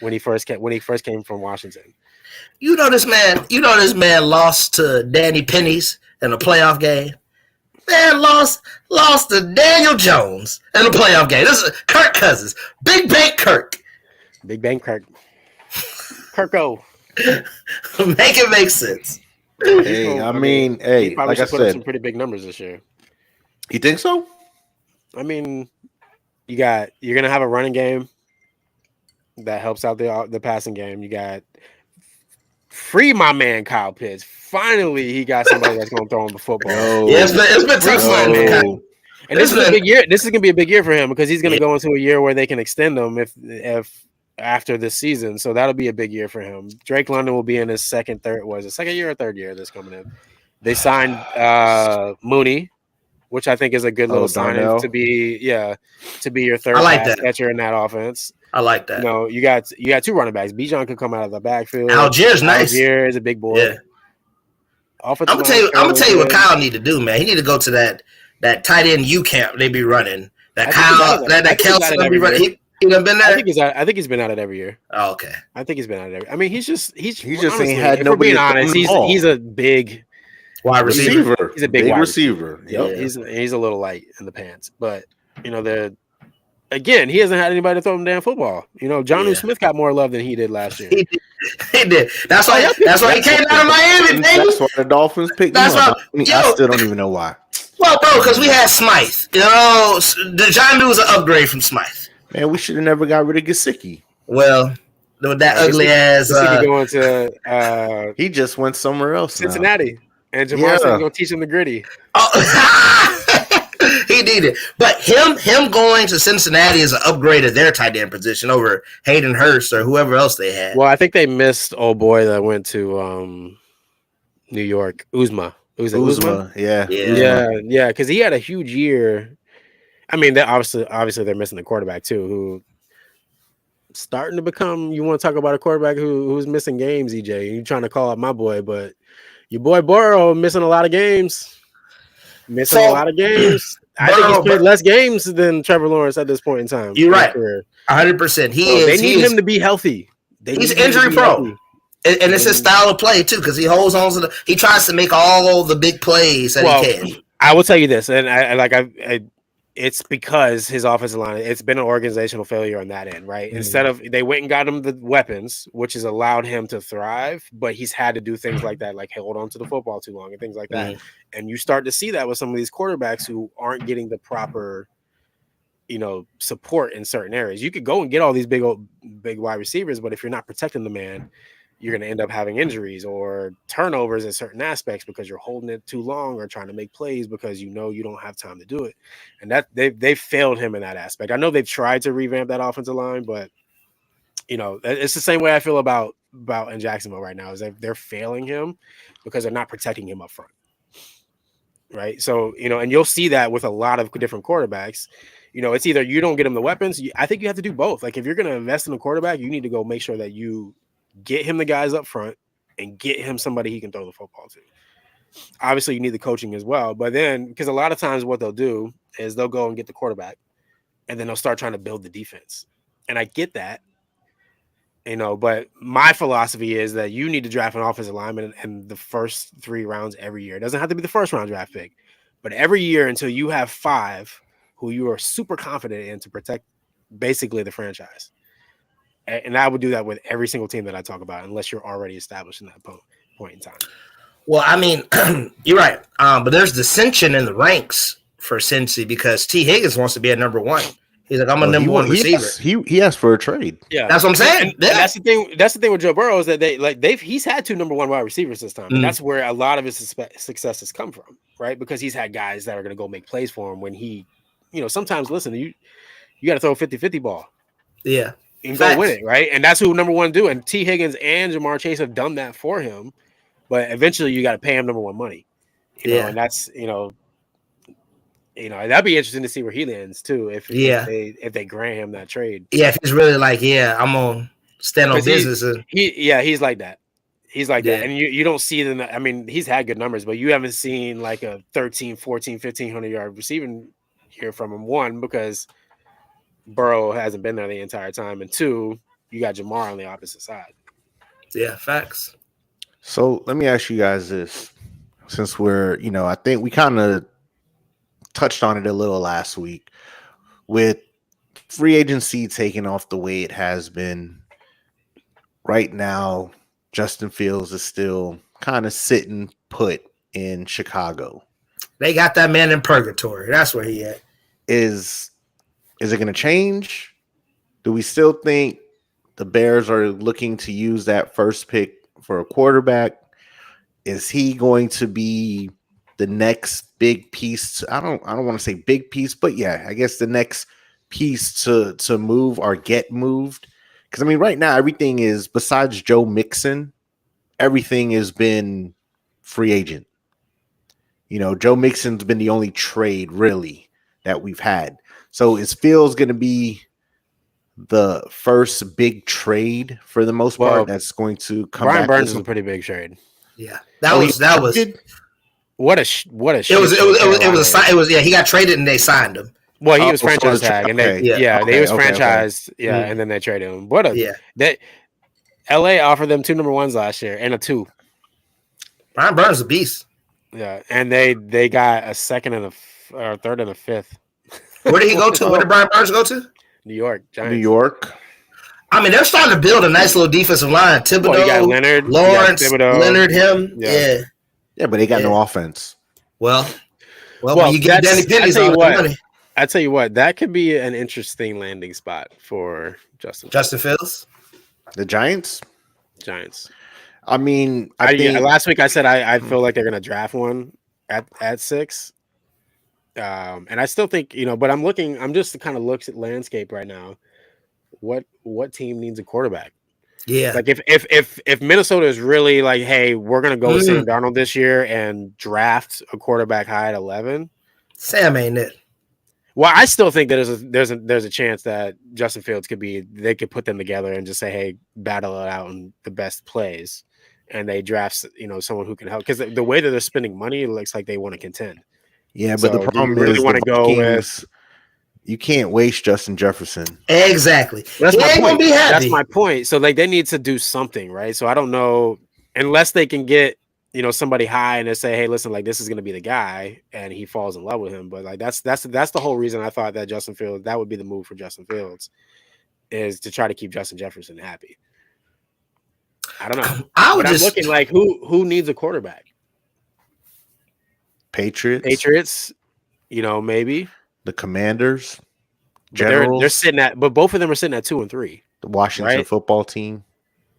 when he first came from Washington. You know this man lost to Danny Pennies in a playoff game. Man lost to Daniel Jones in a playoff game. This is Kirk Cousins. Big Bang Kirk. Big Bang Kirk. Kirko. Make it make sense. hey, I mean, hey, He probably like I should put up said, some pretty big numbers this year. you think so? I mean, you're gonna have a running game that helps out the passing game. You got free my man Kyle Pitts. Finally, he got somebody that's gonna throw him the football. Yo, Yeah, it's been tough for him. yo. And this is a Listen. big year. This is gonna be a big year for him because he's gonna go into a year where they can extend him if after this season. So that'll be a big year for him. Drake London will be in his second year or third year that's coming in. They signed Mooney, which I think is a good little signing Darnell. to be your third I like pass that. catcher in that offense. I like that. You know, you got 2 running backs. Bijan could come out of the backfield. Algier's nice. Algier is a big boy. Yeah. Offensive I'm gonna line tell you what good. Kyle need to do, man. He need to go to that tight end U camp they be running. That I think he's out Kyle, of that. I that think he's out Kelsey of they be every running. He done been I there. think he's been out of every year. Oh, okay. I think he's been out of every. I mean, he's just ain't if had we're nobody being to throw him honest, the ball. he's a big. Wide receiver. Receiver. He's a big wide receiver. Yep, Yeah. he's a little light in the pants, but you know again, he hasn't had anybody to throw him damn football. You know, Jonnu Yeah. Smith got more love than he did last year. He did. That's why he came out of Miami, baby. That's why the Dolphins picked That's him up. why- I mean, yo. I still don't even know why. Well, bro, because we had Smythe. You know, the John was an upgrade from Smythe. Man, we should have never got rid of Gesicki. Well, with that ugly ass. This nigga going to He just went somewhere else now. Cincinnati, and Jamar Yeah. said he's gonna teach him the gritty. Oh, he need it. But him going to Cincinnati is an upgrade of their tight end position over Hayden Hurst or whoever else they had. Well, I think they missed old boy that went to New York, Uzma. Was it Uzma? Yeah. Yeah, because he had a huge year. I mean, they're obviously they're missing the quarterback too, who starting to become. You want to talk about a quarterback who's missing games, EJ? You're trying to call out my boy, but your boy Burrow missing a lot of games. I think he's played less games than Trevor Lawrence at this point in time. You're right, 100%. They need him to be healthy. He's injury prone. And it's his style of play too, because he holds on to he tries to make all the big plays that he can. I will tell you this, and I it's because his offensive line, it's been an organizational failure on that end, right? Mm-hmm. Instead of they went and got him the weapons, which has allowed him to thrive, but he's had to do things like that, like hold on to the football too long and things like that. And you start to see that with some of these quarterbacks who aren't getting the proper, support in certain areas. You could go and get all these big wide receivers, but if you're not protecting the man, you're going to end up having injuries or turnovers in certain aspects because you're holding it too long or trying to make plays because you don't have time to do it. And that they've failed him in that aspect. I know they've tried to revamp that offensive line, but it's the same way I feel about in Jacksonville right now is that they're failing him because they're not protecting him up front. Right. So, and you'll see that with a lot of different quarterbacks. It's either you don't get him the weapons. I think you have to do both. Like if you're going to invest in a quarterback, you need to go make sure that you get him the guys up front and get him somebody he can throw the football to. Obviously, you need the coaching as well. But then, because a lot of times what they'll do is they'll go and get the quarterback and then they'll start trying to build the defense. And I get that, but my philosophy is that you need to draft an offensive lineman in the first 3 rounds every year. It doesn't have to be the first round draft pick, but every year until you have 5 who you are super confident in to protect basically the franchise. And I would do that with every single team that I talk about, unless you're already established in that point in time. Well, I mean, you're right. But there's dissension in the ranks for Cincy because T. Higgins wants to be at number 1. He's like, I'm a number 1 receiver. He asked for a trade. Yeah, that's what I'm saying. And that's the thing. That's the thing with Joe Burrow is that he's had 2 number 1 wide receivers this time. And that's where a lot of his success has come from, right? Because he's had guys that are going to go make plays for him when he, sometimes listen, you got to throw a 50-50 ball. Yeah. And go win it, right? And that's who number 1 do. And T. Higgins and Jamar Chase have done that for him, but eventually you got to pay him number 1 money. And that's that'd be interesting to see where he lands too. If they grant him that trade, if he's really like, I'm gonna stand on business. He's like that. He's like that, and you don't see them. I mean, he's had good numbers, but you haven't seen like a 13, 14, 1,500 yard receiving here from him. 1, because Burrow hasn't been there the entire time, and 2, you got Jamar on the opposite side. Yeah, facts. So let me ask you guys this, since we're, I think we kind of touched on it a little last week with free agency taking off the way it has been. Right now, Justin Fields is still kind of sitting put in Chicago. They got that man in purgatory. That's where he at. Is it going to change? Do we still think the Bears are looking to use that first pick for a quarterback? Is he going to be the next big piece? I don't want to say big piece, but yeah, I guess the next piece to move or get moved. Because I mean, right now everything is, besides Joe Mixon, everything has been free agent. Joe Mixon's been the only trade really that we've had. So is Fields going to be the first big trade for the most part that's going to come Brian back? Burns is a pretty big trade. Yeah. That was what a he got traded and they signed him. Well, he was franchise tag, and they was franchised, Mm-hmm. and then they traded him. That LA offered them 2 number 1s last year and a 2. Brian Burns is a beast. Yeah, and they got a 2nd and a 3rd and a 5th. Where did he go to? Where did Brian Burns go to? New York Giants. New York. I mean, they're starting to build a nice little defensive line. Thibodeau, you got Leonard, Lawrence, Leonard, him. Yeah, but they got no offense. Well, when you get Danny Penny's all the money. I tell you what, that could be an interesting landing spot for Justin Fields. The Giants. I mean, I think last week I said I feel like they're going to draft one at 6. And I still think, but I'm just kind of looks at landscape right now. What team needs a quarterback? Yeah. Like if Minnesota is really like, hey, we're gonna go with Sam Darnold this year and draft a quarterback high at 11. Sam ain't it. Well, I still think that there's a chance that Justin Fields they could put them together and just say, hey, battle it out in the best plays, and they draft someone who can help, because the way that they're spending money, it looks like they want to contend. Yeah, but the problem really is want to go with. You can't waste Justin Jefferson. Exactly. That's my point. Gonna be happy. That's my point. So like they need to do something, right? So I don't know, unless they can get somebody high and they say, hey, listen, like this is going to be the guy, and he falls in love with him. But like that's the whole reason I thought that Justin Fields, that would be the move for Justin Fields, is to try to keep Justin Jefferson happy. I don't know. I'm looking like who needs a quarterback? Patriots, maybe. The Commanders, Generals. They're sitting at, but both of them are sitting at 2-3. The Washington football team,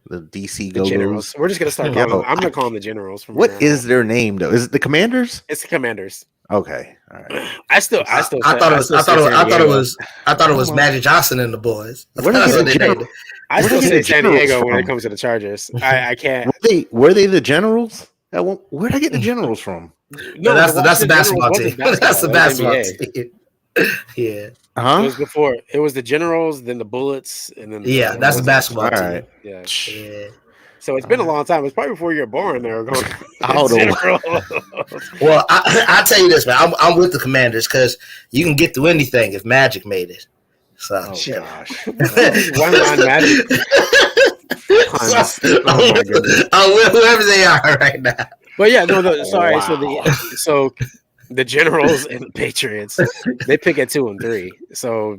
the DC Generals. We're just gonna start calling them. I'm gonna call them the Generals. What is their name though? Is it the Commanders? It's the Commanders. Okay, all right. I thought it was Magic Johnson and the boys. I still say San Diego when it comes to the Chargers. I can't. Were they the Generals? Where did I get the Generals from? No, that's the basketball team. That's the basketball team. Yeah. Huh? It was before. It was the Generals, then the Bullets, and then that's the basketball team. All right. Yeah. So it's been a long time. It's probably before you were born. They were going. Well, I tell you this, man. I'm with the Commanders because you can get through anything if Magic made it. So, gosh. One line Magic. I'm with whoever they are right now. But yeah, sorry. Wow. So the Generals and the Patriots, they pick at 2 and 3. So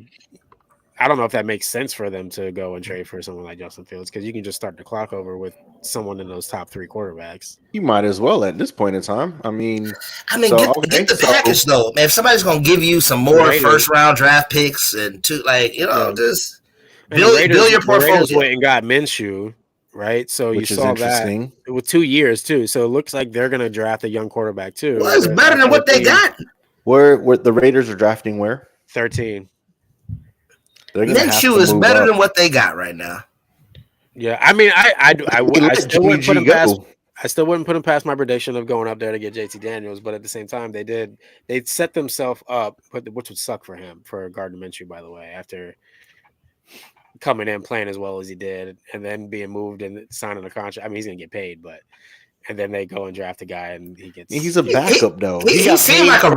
I don't know if that makes sense for them to go and trade for someone like Justin Fields, because you can just start the clock over with someone in those top 3 quarterbacks. You might as well at this point in time. I mean, get the package though, man. If somebody's gonna give you some more first round draft picks and just build your portfolio. The Raiders went and got Minshew. Right, so you saw that with 2 years too. So it looks like they're going to draft a young quarterback too. Well, it's better than what they got. Where the Raiders are drafting? Where 13. Minshew is better than what they got right now. Yeah, I mean, I still wouldn't put him past. I still wouldn't put him past my prediction of going up there to get JT Daniels, but at the same time, they set themselves up, which would suck for him, for Gardner Minshew, by the way, after coming in playing as well as he did, and then being moved and signing a contract. I mean, he's gonna get paid, and then they go and draft a guy, and he's a backup though. He seemed like a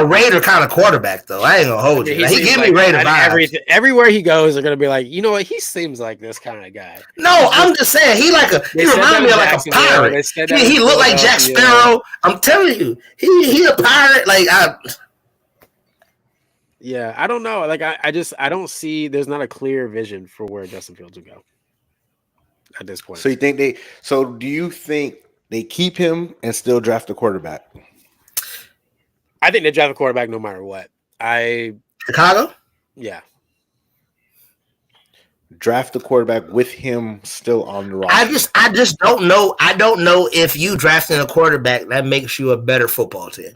Raider kind of quarterback though. I ain't gonna hold you. He gave me Raider vibes. Everywhere he goes, they're gonna be like, you know what? He seems like this kind of guy. No, I'm just saying he remind me of like a pirate. He looked like Jack Sparrow. I'm telling you, he a pirate. Like Yeah, I don't know. Like I don't see. There's not a clear vision for where Justin Fields will go at this point. So do you think they keep him and still draft a quarterback? I think they draft a quarterback no matter what. Chicago? Yeah. Draft the quarterback with him still on the roster. I just don't know. I don't know if you drafting a quarterback that makes you a better football team.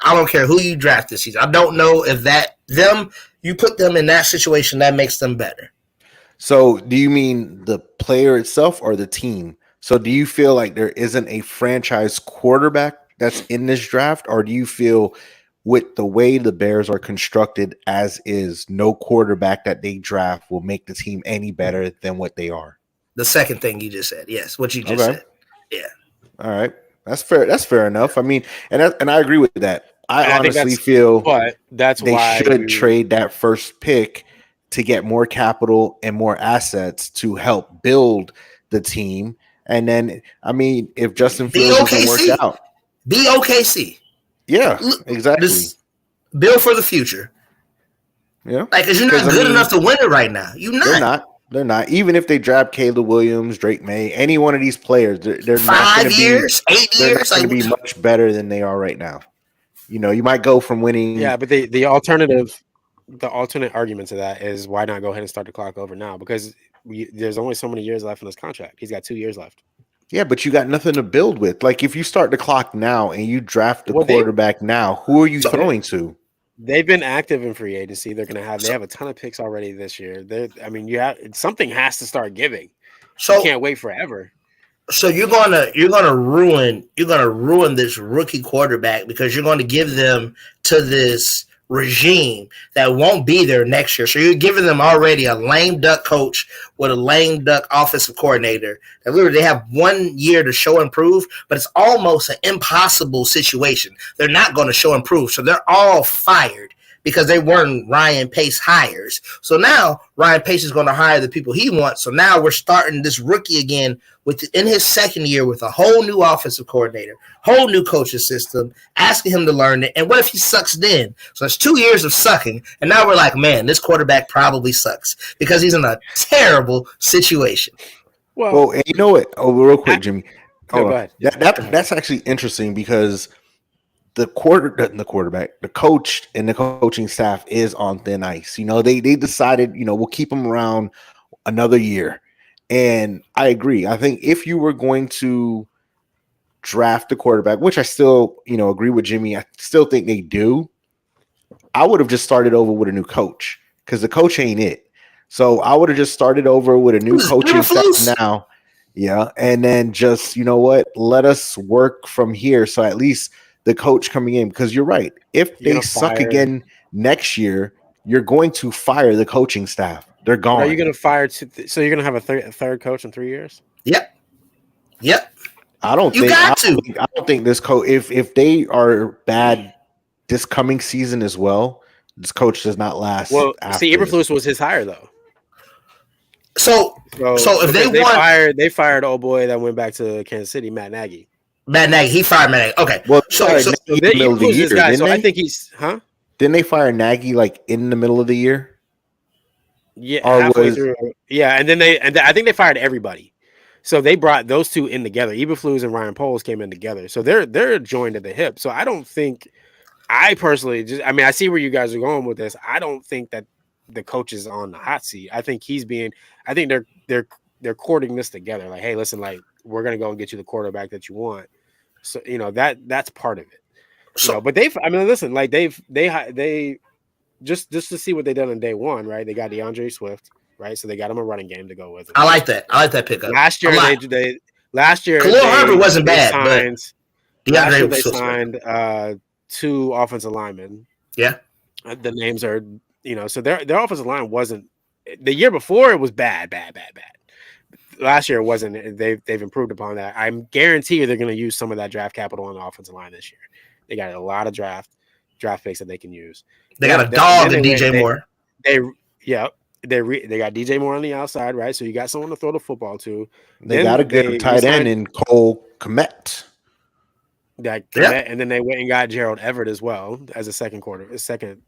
I don't care who you draft this season. I don't know if you put them in that situation that makes them better. So do you mean the player itself or the team? So do you feel like there isn't a franchise quarterback that's in this draft, or do you feel with the way the Bears are constructed as is, no quarterback that they draft will make the team any better than what they are? The second thing you just said. Yes, what you just said. Yeah. All right. That's fair. That's fair enough. I mean, and I agree with that. I honestly feel that's they why should trade that first pick to get more capital and more assets to help build the team. And then, I mean, if Justin Fields doesn't work out, be OKC. Yeah, exactly. Build for the future. Yeah, like, because you're not good enough to win it right now. They're not. Even if they draft Caleb Williams, Drake May, any one of these players, they're 5 years, 8 years. They're not going to be much better than they are right now. You might go from winning. Yeah, but the alternate argument to that is, why not go ahead and start the clock over now? Because there's only so many years left in this contract. He's got 2 years left. Yeah, but you got nothing to build with. Like if you start the clock now and you draft the Well, quarterback now, who are you So- throwing to? they've been active in free agency. They So- have a ton of picks already this year. I mean, something has to start giving. You So can't wait forever. so you're gonna ruin this rookie quarterback because you're going to give them to this regime that won't be there next year. So you're giving them already a lame duck coach with a lame duck offensive coordinator. And literally they have 1 year to show improve, but it's almost an impossible situation. They're not going to show improve, so they're all fired because they weren't Ryan Pace hires. So now Ryan Pace is going to hire the people he wants. So now we're starting this rookie again in his second year with a whole new offensive coordinator, whole new coaching system, asking him to learn it. And what if he sucks then? So it's 2 years of sucking, and now we're like, man, this quarterback probably sucks because he's in a terrible situation. Well, and you know what? Oh, real quick, Jimmy. No, go ahead. That's actually interesting because the quarterback, the coach, and the coaching staff is on thin ice. You know, they decided, we'll keep him around another year. And I agree. I think if you were going to draft the quarterback, which I still, agree with Jimmy, I still think they do. I would have just started over with a new coach because the coach ain't it. So I would have just started over with a new coaching staff now. Yeah. And then just, let us work from here. So at least the coach coming in, because you're right. If they suck again next year, you're going to fire the coaching staff. They're gone. Are you going to fire? So you're going to have a third coach in 3 years? Yep. I don't think this coach. If they are bad this coming season as well, this coach does not last. Well, see, Eberflus was his hire though. So if they fired old boy that went back to Kansas City, Matt Nagy. He fired Matt Nagy. Okay. Well, I think he's Didn't they fire Nagy like in the middle of the year? Yeah, halfway through. Yeah, and then I think they fired everybody. So they brought those two in together. Eberflus and Ryan Poles came in together. So they're joined at the hip. So I don't think, I personally I see where you guys are going with this. I don't think that the coach is on the hot seat. I think I think they're courting this together. Like, hey, listen, like we're gonna go and get you the quarterback that you want. So that's part of it. So, but listen, like they just to see what they done on day one, right? They got DeAndre Swift, right? So they got him a running game to go with. I like that pickup. Last year Khalil Herbert wasn't bad, but DeAndre they signed 2 offensive linemen. Yeah, the names are so their offensive line wasn't the year before. It was bad. Last year it wasn't. They've improved upon that. I'm guarantee you they're going to use some of that draft capital on the offensive line this year. They got a lot of draft picks that they can use. They got a dog in DJ Moore. They got DJ Moore on the outside, right? So you got someone to throw the football to. They got a good tight end in Cole Kmet. And then they went and got Gerald Everett as well as a second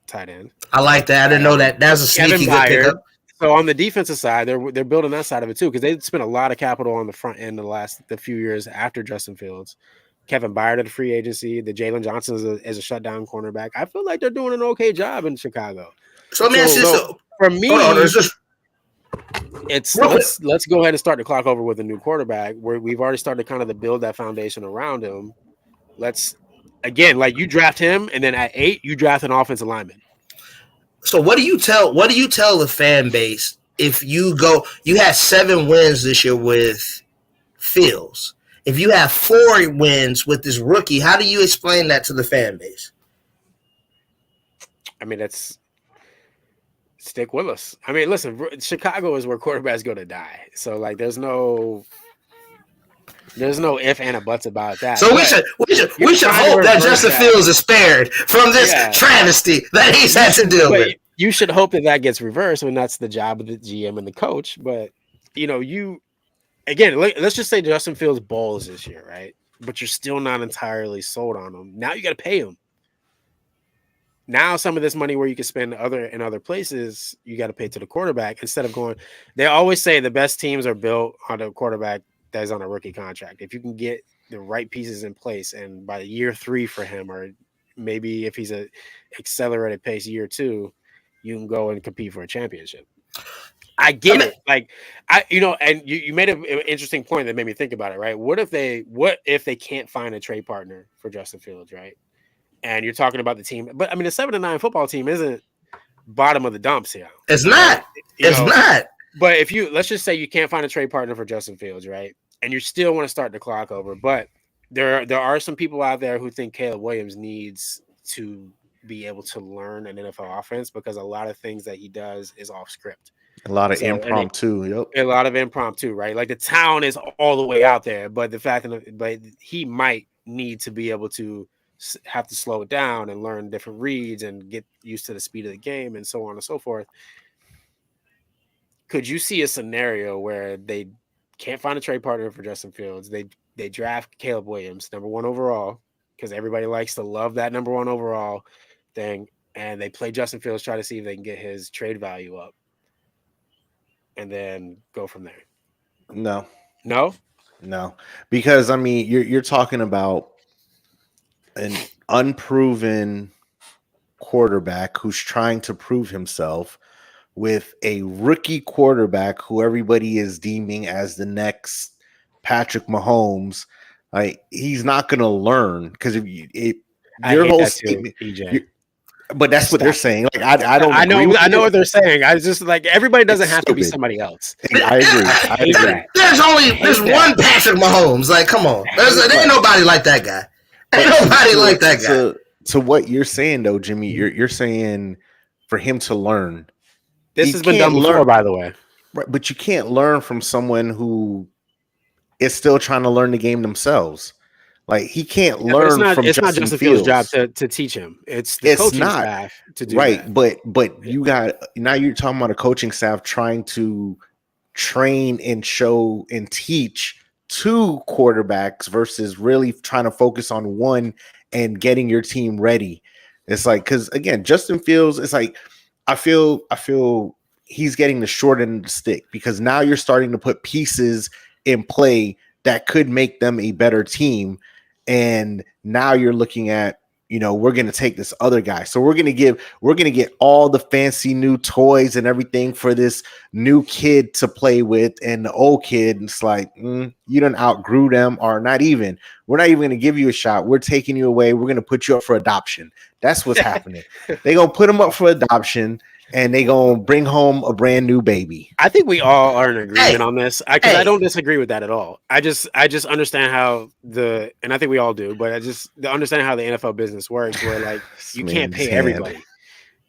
tight end. I like that. I didn't know that. That was a sneaky good pickup. So on the defensive side, they're building that side of it too because they spent a lot of capital on the front end the few years after Justin Fields. Kevin Byard at the free agency, the Jalen Johnson is a shutdown cornerback. I feel like they're doing an okay job in Chicago. So let me ask this. For me, let's go ahead and start the clock over with a new quarterback where we've already started kind of to build that foundation around him. Let's again, like you draft him, and then at 8, you draft an offensive lineman. So what do you tell the fan base if you had 7 wins this year with Fields? If you have 4 wins with this rookie, how do you explain that to the fan base? I mean, that's stick with us. I mean, listen, Chicago is where quarterbacks go to die. So like, there's no if and a buts about that. So we should hope that Justin Fields is spared from this travesty that he's had to deal with. You should hope that gets reversed, and that's the job of the GM and the coach. But let's just say Justin Fields balls this year, right? But you're still not entirely sold on him. Now you got to pay him. Now some of this money where you can spend in other places, you got to pay to the quarterback instead of going. They always say the best teams are built on a quarterback that's on a rookie contract. If you can get the right pieces in place, and by year 3 for him, or maybe if he's a accelerated pace year 2, you can go and compete for a championship. I get it. Like and you made an interesting point that made me think about it, right? What if they can't find a trade partner for Justin Fields, right? And you're talking about the team, but I mean, the 7-9 football team isn't bottom of the dumps here. It's not. Not. But if let's just say you can't find a trade partner for Justin Fields, right? And you still want to start the clock over, but there are some people out there who think Caleb Williams needs to be able to learn an NFL offense because a lot of things that he does is off script. A lot of impromptu. Yep. A lot of impromptu, right? Like the talent is all the way out there, but the fact but he might need to be able to have to slow it down and learn different reads and get used to the speed of the game and so on and so forth. Could you see a scenario where they can't find a trade partner for Justin Fields? They draft Caleb Williams, number 1 overall, because everybody likes to love that number 1 overall thing, and they play Justin Fields, try to see if they can get his trade value up, and then go from there. No, because I mean, you're talking about an unproven quarterback who's trying to prove himself with a rookie quarterback who everybody is deeming as the next Patrick Mahomes. Like, he's not going to learn because your whole statement, but that's what they're saying. Like, I don't. I know what they're saying. I just like everybody doesn't have to be somebody else. I agree. There's one Patrick Mahomes. Like, come on, there ain't nobody like that guy. Ain't nobody like that guy. To what you're saying though, Jimmy, you're saying for him to learn. This has been done before, by the way. Right, but you can't learn from someone who is still trying to learn the game themselves. Like, he can't learn from Justin Fields. It's not Justin Fields' job to teach him. It's the coaching staff to do that. But you got now you're talking about a coaching staff trying to train and show and teach 2 quarterbacks versus really trying to focus on one and getting your team ready. It's like, because again, Justin Fields, it's like I feel he's getting the short end of the stick because now you're starting to put pieces in play that could make them a better team. And now you're looking at, we're going to take this other guy. So we're going to get all the fancy new toys and everything for this new kid to play with. And the old kid, and it's like, you done outgrew them, or not even. We're not even going to give you a shot. We're taking you away. We're going to put you up for adoption. That's what's happening. They're going to put them up for adoption, and they're going to bring home a brand new baby. I think we all are in agreement on this. Because I don't disagree with that at all. I just understand how and I think we all do, but understand how the NFL business works, where like you can't pay everybody.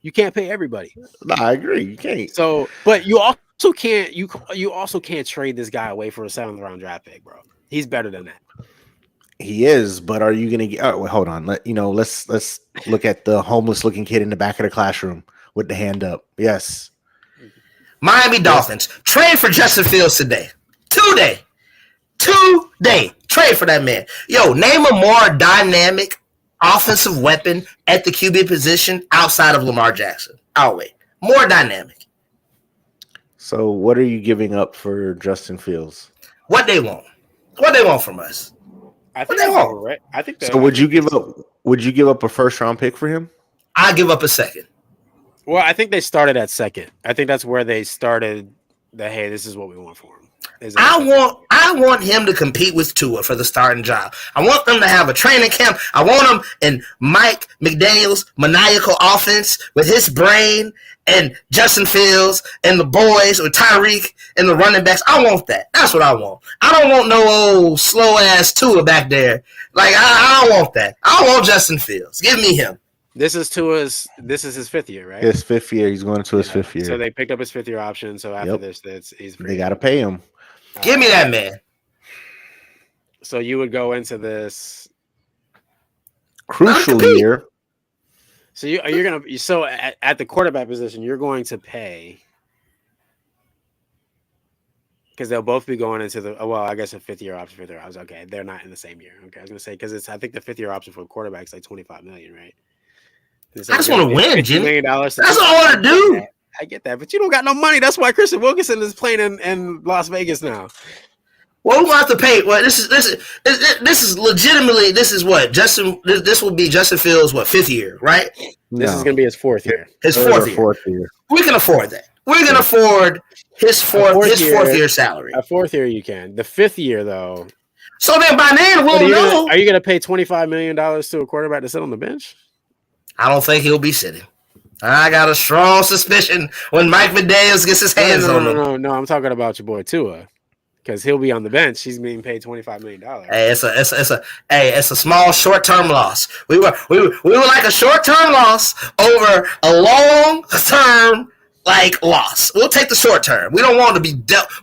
You can't pay everybody. No, I agree. You can't. So, but you also can't. You also can't trade this guy away for a 7th round draft pick, bro. He's better than that. He is, but are you going to get? Oh, hold on. Let's look at the homeless looking kid in the back of the classroom with the hand up. Yes. Miami Dolphins trade for Justin Fields today. Today. Trade for that man. Yo, name a more dynamic offensive weapon at the QB position outside of Lamar Jackson. Oh, wait. More dynamic. So what are you giving up for Justin Fields? What they want. What they want from us. I think they want. Right. I think so. Would you give up a 1st round pick for him? I'll give up a 2nd. Well, I think they started at 2nd. I think that's where they started hey, this is what we want for him. I want him to compete with Tua for the starting job. I want them to have a training camp. I want him in Mike McDaniel's maniacal offense with his brain and Justin Fields and the boys with Tyreek and the running backs. I want that. That's what I want. I don't want no old slow ass Tua back there. Like, I don't want that. I want Justin Fields. Give me him. This is his 5th year, right? His 5th year. He's going into his 5th year. So they picked up his 5th year option. So after this, he's free. They got to pay him. Give me that man. So you would go into this crucial year. So you're gonna at the quarterback position, you're going to pay because they'll both be going into I guess a 5th year option. 5th year option. Okay, they're not in the same year. Okay, I was gonna say because I think the 5th year option for a quarterback is like $25 million, right? I just want to win, Jimmy. That's all I want to do. I get that, but you don't got no money. That's why Christian Wilkinson is playing in Las Vegas now. Well, we're going to have to pay. Well, this is legitimately. This is what Justin. This will be Justin Fields' 5th year, right? This is going to be his 4th year. His 4th year. We can afford that. We can afford his fourth year salary. A fourth year you can. The fifth year though. So then by then we'll know. Are you going to pay $25 million to a quarterback to sit on the bench? I don't think he'll be sitting. I got a strong suspicion when Mike McDaniels gets his hands on him. No. I'm talking about your boy Tua, because he'll be on the bench. He's being paid $25 million. Hey, it's a small short term loss. We were like a short term loss over a long term loss. We'll take the short term. We don't want to be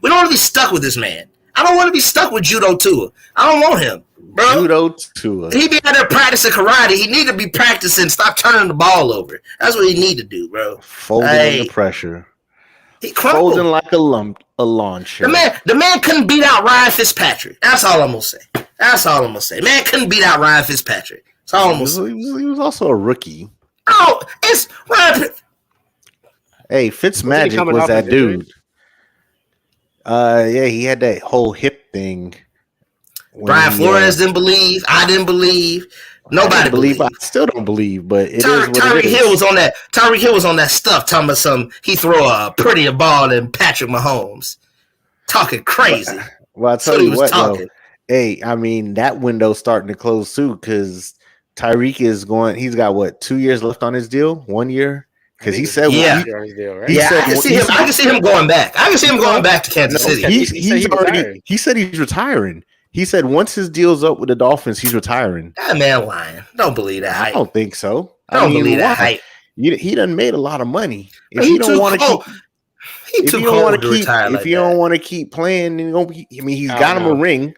we don't want to be stuck with this man. I don't want to be stuck with Judo Tua. I don't want him, bro. Judo Tua. He be out there practicing karate. He need to be practicing. Stop turning the ball over. That's what he need to do, bro. Folding under pressure. He crumbled. Folding like a lawn chair. The man couldn't beat out Ryan Fitzpatrick. That's all I'm gonna say. Man couldn't beat out Ryan Fitzpatrick. That's all I'm gonna say. He was also a rookie. Oh, it's Ryan. Hey, Fitzmagic was that dude. Yeah, he had that whole hip thing. Brian Flores didn't believe. I didn't believe. Nobody believed. I still don't believe, but it is what Tyreek it is. Hill was on that. Tyreek Hill was on that stuff talking about he throw a prettier ball than Patrick Mahomes. Talking crazy. Well, I tell you what, though. Hey, I mean, that window's starting to close too, because Tyreek he's got 2 years left on his deal? 1 year? Because he said, I can see him going back. I can see him going back to Kansas City. He said he's retiring. He said once his deal's up with the Dolphins, he's retiring. That man lying. Don't believe that hype. I don't think so. Don't believe that hype. He done made a lot of money. If you don't want to keep playing, he's got him a ring.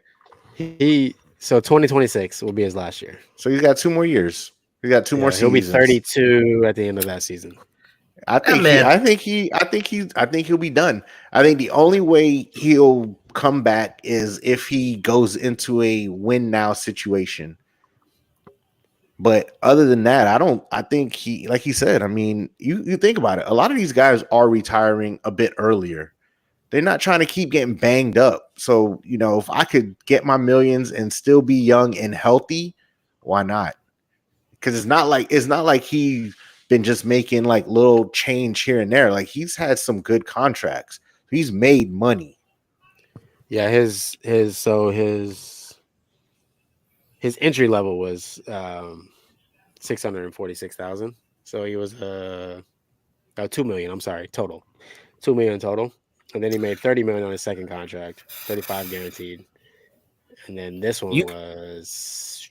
So 2026 will be his last year. So he's got 2 more years. He's got 2 more seasons. He'll be 32 at the end of that season. I think he'll be done. I think the only way he'll come back is if he goes into a win now situation. But other than that, I think he, like he said, I mean, you think about it. A lot of these guys are retiring a bit earlier. They're not trying to keep getting banged up. So, if I could get my millions and still be young and healthy, why not? Because it's not like he's been just making little change here and there. He's had some good contracts. He's made money. Yeah, his entry level was $646,000. So he was $2 million. I'm sorry, total, $2 million total, and then he made $30 million on his second contract, 35 guaranteed, and then this one was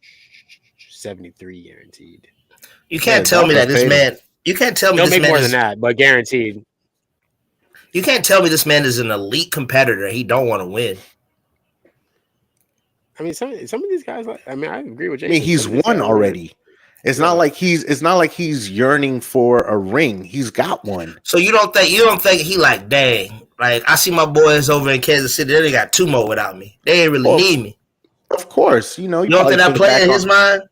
73 guaranteed. You can't tell me that this man. You can't tell me He'll this make man more than that, but guaranteed. You can't tell me this man is an elite competitor. He don't want to win. I mean, some of these guys. I agree with Jason. I mean, he's won already. It's not like he's yearning for a ring. He's got one. So you don't think he dang, I see my boys over in Kansas City. They got 2 more without me. They ain't really need me. Of course, you don't think that play in his mind?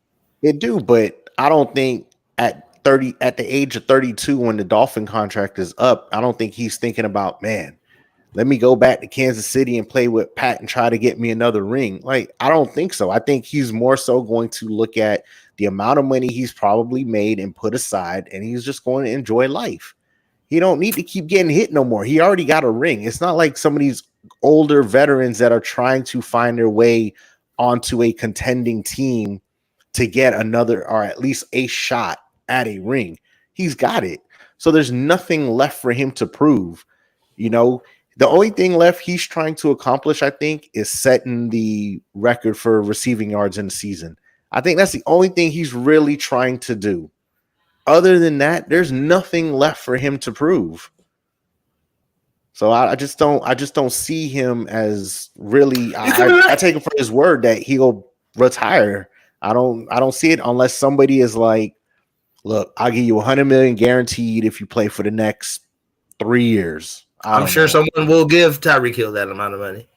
It do, but I don't think at the age of 32, when the Dolphin contract is up, I don't think he's thinking about, man, let me go back to Kansas City and play with Pat and try to get me another ring. I don't think so. I think he's more so going to look at the amount of money he's probably made and put aside, and he's just going to enjoy life. He don't need to keep getting hit no more. He already got a ring. It's not like some of these older veterans that are trying to find their way onto a contending team to get another, or at least a shot at a ring. He's got it. So there's nothing left for him to prove. The only thing left he's trying to accomplish, I think, is setting the record for receiving yards in the season. I think that's the only thing he's really trying to do. Other than that, there's nothing left for him to prove. So I just don't see him as really. I take him for his word that he'll retire. I don't see it unless somebody is like, look, I'll give you $100 million guaranteed if you play for the next 3 years. I'm sure someone will give Tyreek Hill that amount of money.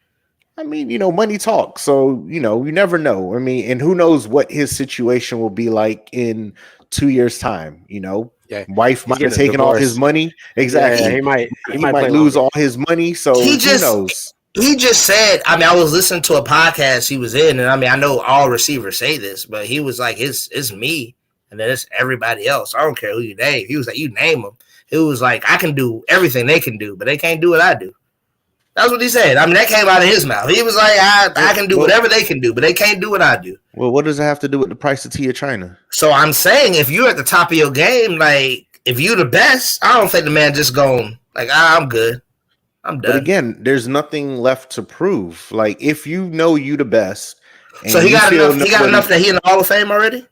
I mean, money talks. So, you never know. I mean, and who knows what his situation will be like in 2 years' time. Yeah. Wife might have taken all his money. Exactly. Yeah, he might lose all his money. So who knows? He just said, I was listening to a podcast he was in, and I know all receivers say this, but he was like, it's me. and then it's everybody else. I don't care who you name. He was like, you name them. It was like, I can do everything they can do, but they can't do what I do. That's what he said. I mean, that came out of his mouth. He was like, I can do whatever they can do, but they can't do what I do. Well, what does it have to do with the price of tea of China? So I'm saying, if you're at the top of your game, like, if you're the best, I don't think the man just going, like, I'm good. I'm done. But again, there's nothing left to prove. Like, if you know you the best. So he got enough. He got enough that he in the Hall of Fame already.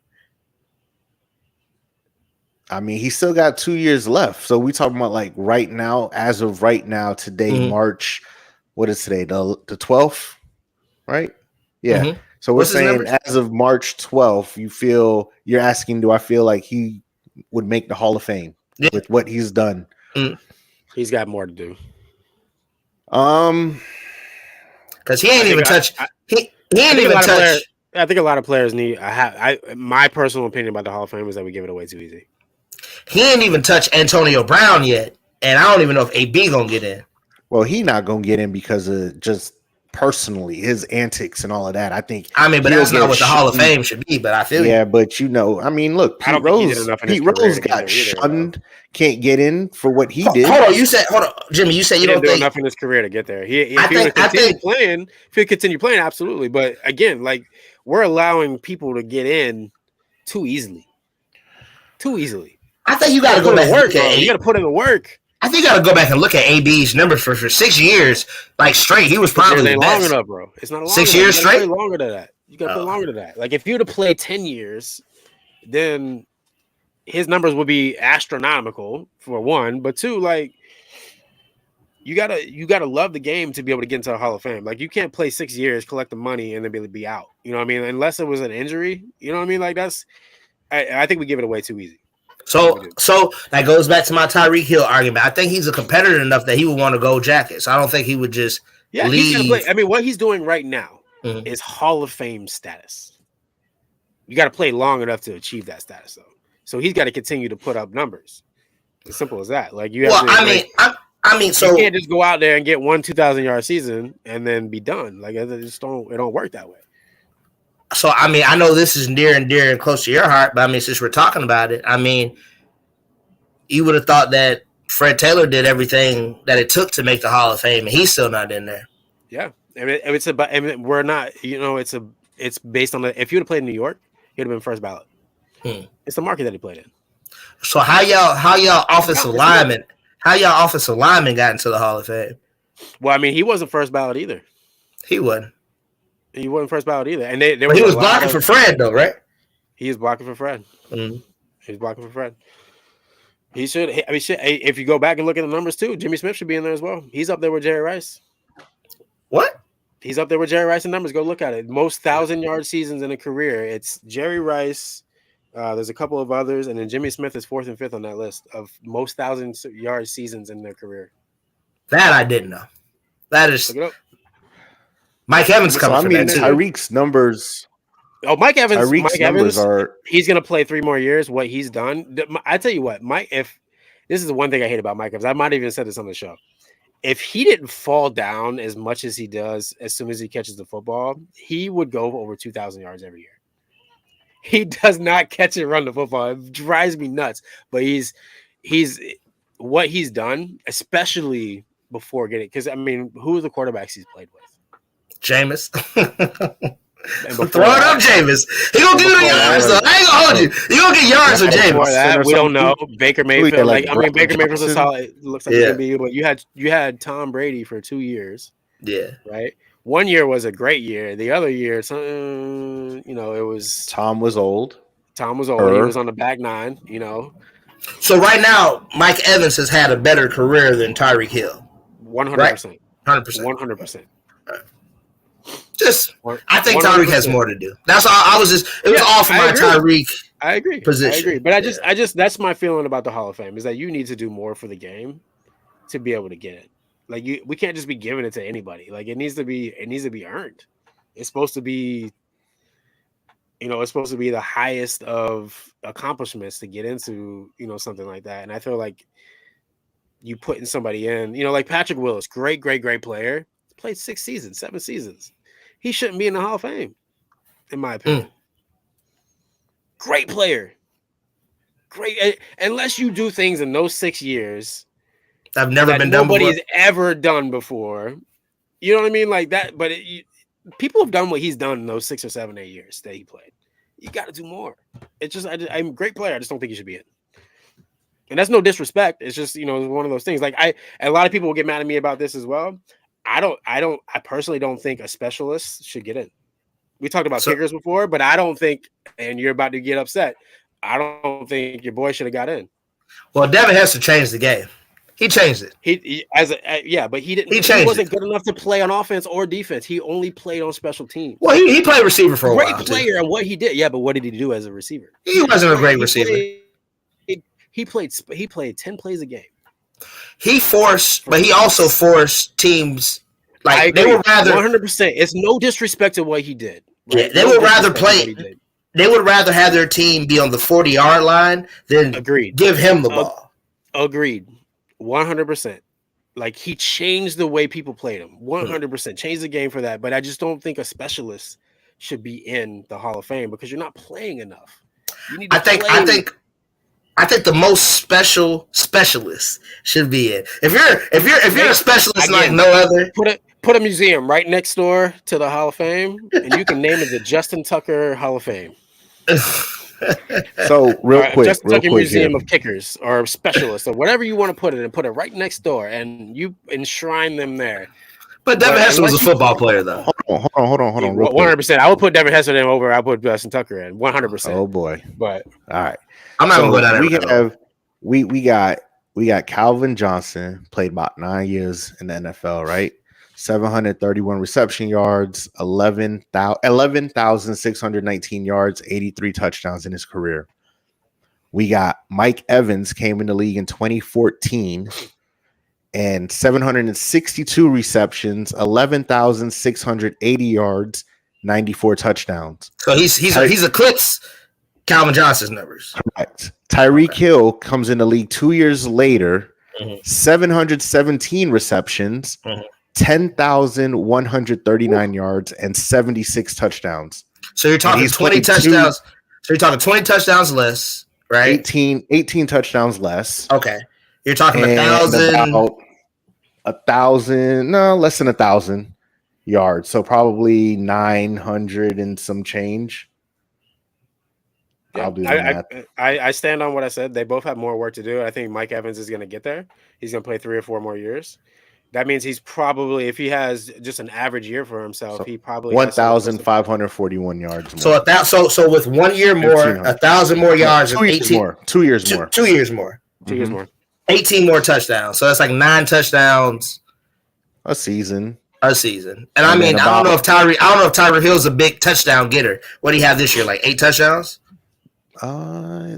I mean, he still got 2 years left. So we talking about like right now, as of right now, today, March. What is today? The 12th, right? Yeah. Mm-hmm. So we're saying as of March 12th, you're asking, do I feel like he would make the Hall of Fame with what he's done? He's got more to do. Because he ain't even touched. He ain't even touched. I think a lot of players need. My personal opinion about the Hall of Fame is that we give it away too easy. He ain't even touched Antonio Brown yet, and I don't even know if AB gonna get in. Well, he not gonna get in because of just personally his antics and all of that. I think. I mean, but that's not what the Hall of Fame should be. But I feel but I mean, look, Pete Rose got shunned, can't get in for what he did. Hold on, Jimmy. You said you don't do think enough in his career to get there. If he continue playing, absolutely. But again, like we're allowing people to get in too easily. I think you got to go back and look at You got to put in the work. I think you got to go back and look at AB's numbers for 6 years, like straight. He was probably the best. Long enough, bro. It's not long 6 years straight. Longer than that. You got to play longer than that. Like if you were to play 10 years, then his numbers would be astronomical for one. But two, like you gotta love the game to be able to get into the Hall of Fame. Like you can't play 6 years, collect the money, and then be out. You know what I mean? Unless it was an injury. You know what I mean? Like that's. I think we give it away too easy. So that goes back to my Tyreek Hill argument. I think he's a competitor enough that he would want to go jackets. I don't think he would just leave. He's gonna play. I mean, what he's doing right now is Hall of Fame status. You got to play long enough to achieve that status, though. So he's got to continue to put up numbers. As simple as that. Like you have. So you can't just go out there and get 1 2,000-yard season and then be done. Like it don't work that way. So, I mean, I know this is near and dear and close to your heart, but I mean, since we're talking about it, I mean, you would have thought that Fred Taylor did everything that it took to make the Hall of Fame, and he's still not in there. Yeah. We're not, it's based on if you would have played in New York, he'd have been first ballot. It's the market that he played in. So how y'all offensive linemen got into the Hall of Fame? Well, I mean, he wasn't first ballot either. He wasn't. He wasn't first ballot either, and he was blocking for Fred, though, right? He is blocking for Fred. He's blocking for Fred. He should. I mean, if you go back and look at the numbers too, Jimmy Smith should be in there as well. He's up there with Jerry Rice. What? He's up there with Jerry Rice in numbers. Go look at it. Most 1,000-yard seasons in a career. It's Jerry Rice. There's a couple of others, and then Jimmy Smith is 4th and 5th on that list of most 1,000-yard seasons in their career. That I didn't know. That is. Look it up. Mike Evans coming from that too. Tyreek's numbers. Oh, Mike Evans. Mike Evans are. He's going to play 3 more years. What he's done. I tell you what, Mike. If this is the one thing I hate about Mike Evans, I might have even said this on the show. If he didn't fall down as much as he does as soon as he catches the football, he would go over 2,000 yards every year. He does not catch and run the football. It drives me nuts. But he's what he's done, especially before getting. Because I mean, who are the quarterbacks he's played with? Jameis. Throw it up, Jameis. He gonna give you yards though. I ain't gonna hold you. You gonna get yards with Jameis. We don't know. Baker Mayfield. Baker Mayfield's a solid. Looks like he's gonna be. But you had Tom Brady for 2 years. Yeah. Right. 1 year was a great year. The other year, it was. Tom was old. He was on the back nine. So right now, Mike Evans has had a better career than Tyreek Hill. 100%. 100%. 100%. I think Tyreek has more to do. That's all. I was just. It was all for my Tyreek. I agree. Position. But I just that's my feeling about the Hall of Fame is that you need to do more for the game to be able to get it. Like we can't just be giving it to anybody. Like it needs to be earned. It's supposed to be. It's supposed to be the highest of accomplishments to get into. Something like that. And I feel like you putting somebody in. Like Patrick Willis, great player. Played 6 seasons, 7 seasons. He shouldn't be in the Hall of Fame, in my opinion. Great player. great unless you do things in those 6 years I've never that been done before. nobody's ever done before. You know what I mean? Like that. But people have done what he's done in those 6 or 7, 8 years that he played. You got to do more. It's just I'm a great player. I just don't think he should be in. And that's no disrespect. It's just, one of those things. Like a lot of people will get mad at me about this as well. I personally don't think a specialist should get in. We talked about kickers before, but I don't think, and you're about to get upset, I don't think your boy should have got in. Well, Devin Hester changed the game. He changed it. But he didn't. He wasn't good enough to play on offense or defense. He only played on special teams. Well, he played receiver for a while. Great player and what he did. Yeah, but what did he do as a receiver? He wasn't a great receiver. He played 10 plays a game. But he also forced teams like they would rather 100%. It's no disrespect to what he did. Right? Yeah, they would rather play. They would rather have their team be on the 40-yard line than give him the ball. Agreed. 100%. Like he changed the way people played him. 100% changed the game for that. But I just don't think a specialist should be in the Hall of Fame because you're not playing enough. You need to I think the most specialist should be in. If you're a specialist like no other, put a museum right next door to the Hall of Fame, and you can name it the Justin Tucker Hall of Fame. So real quick, Justin Tucker Museum of Kickers or specialists or whatever you want to put it, and put it right next door, and you enshrine them there. But Devin Hester was a football player, though. Hold on. 100%. I would put Devin Hester in over. I put Justin Tucker in 100%. Oh boy. But all right. I'm not gonna go down. We got Calvin Johnson, played about 9 years in the NFL, right? 731 reception yards, 11,619 yards, 83 touchdowns in his career. We got Mike Evans, came in the league in 2014, and 762 receptions, 11,680 yards, 94 touchdowns. So he's eclipsed Calvin Johnson's numbers. Correct. Tyreek Hill comes in the league 2 years later, 717 receptions, 10,139 yards, and 76 touchdowns. So you're talking 20 touchdowns. So you're talking 20 touchdowns less, right? 18 touchdowns less. Okay. You're talking 1,000. Less than 1,000 yards. So probably 900 and some change. Yeah, I'll do that. I stand on what I said. They both have more work to do. I think Mike Evans is going to get there. He's going to play 3 or 4 more years. That means he's probably, if he has just an average year for himself, he probably 1,541 yards more. So with 1 year more, 1,000 more yards, 2 years more. 2 years more. 2 years more. 2 years more. 18 more touchdowns. So that's like 9 touchdowns a season. And I mean, I don't know if Tyreek Hill's a big touchdown getter. What do he have this year? Like 8 touchdowns?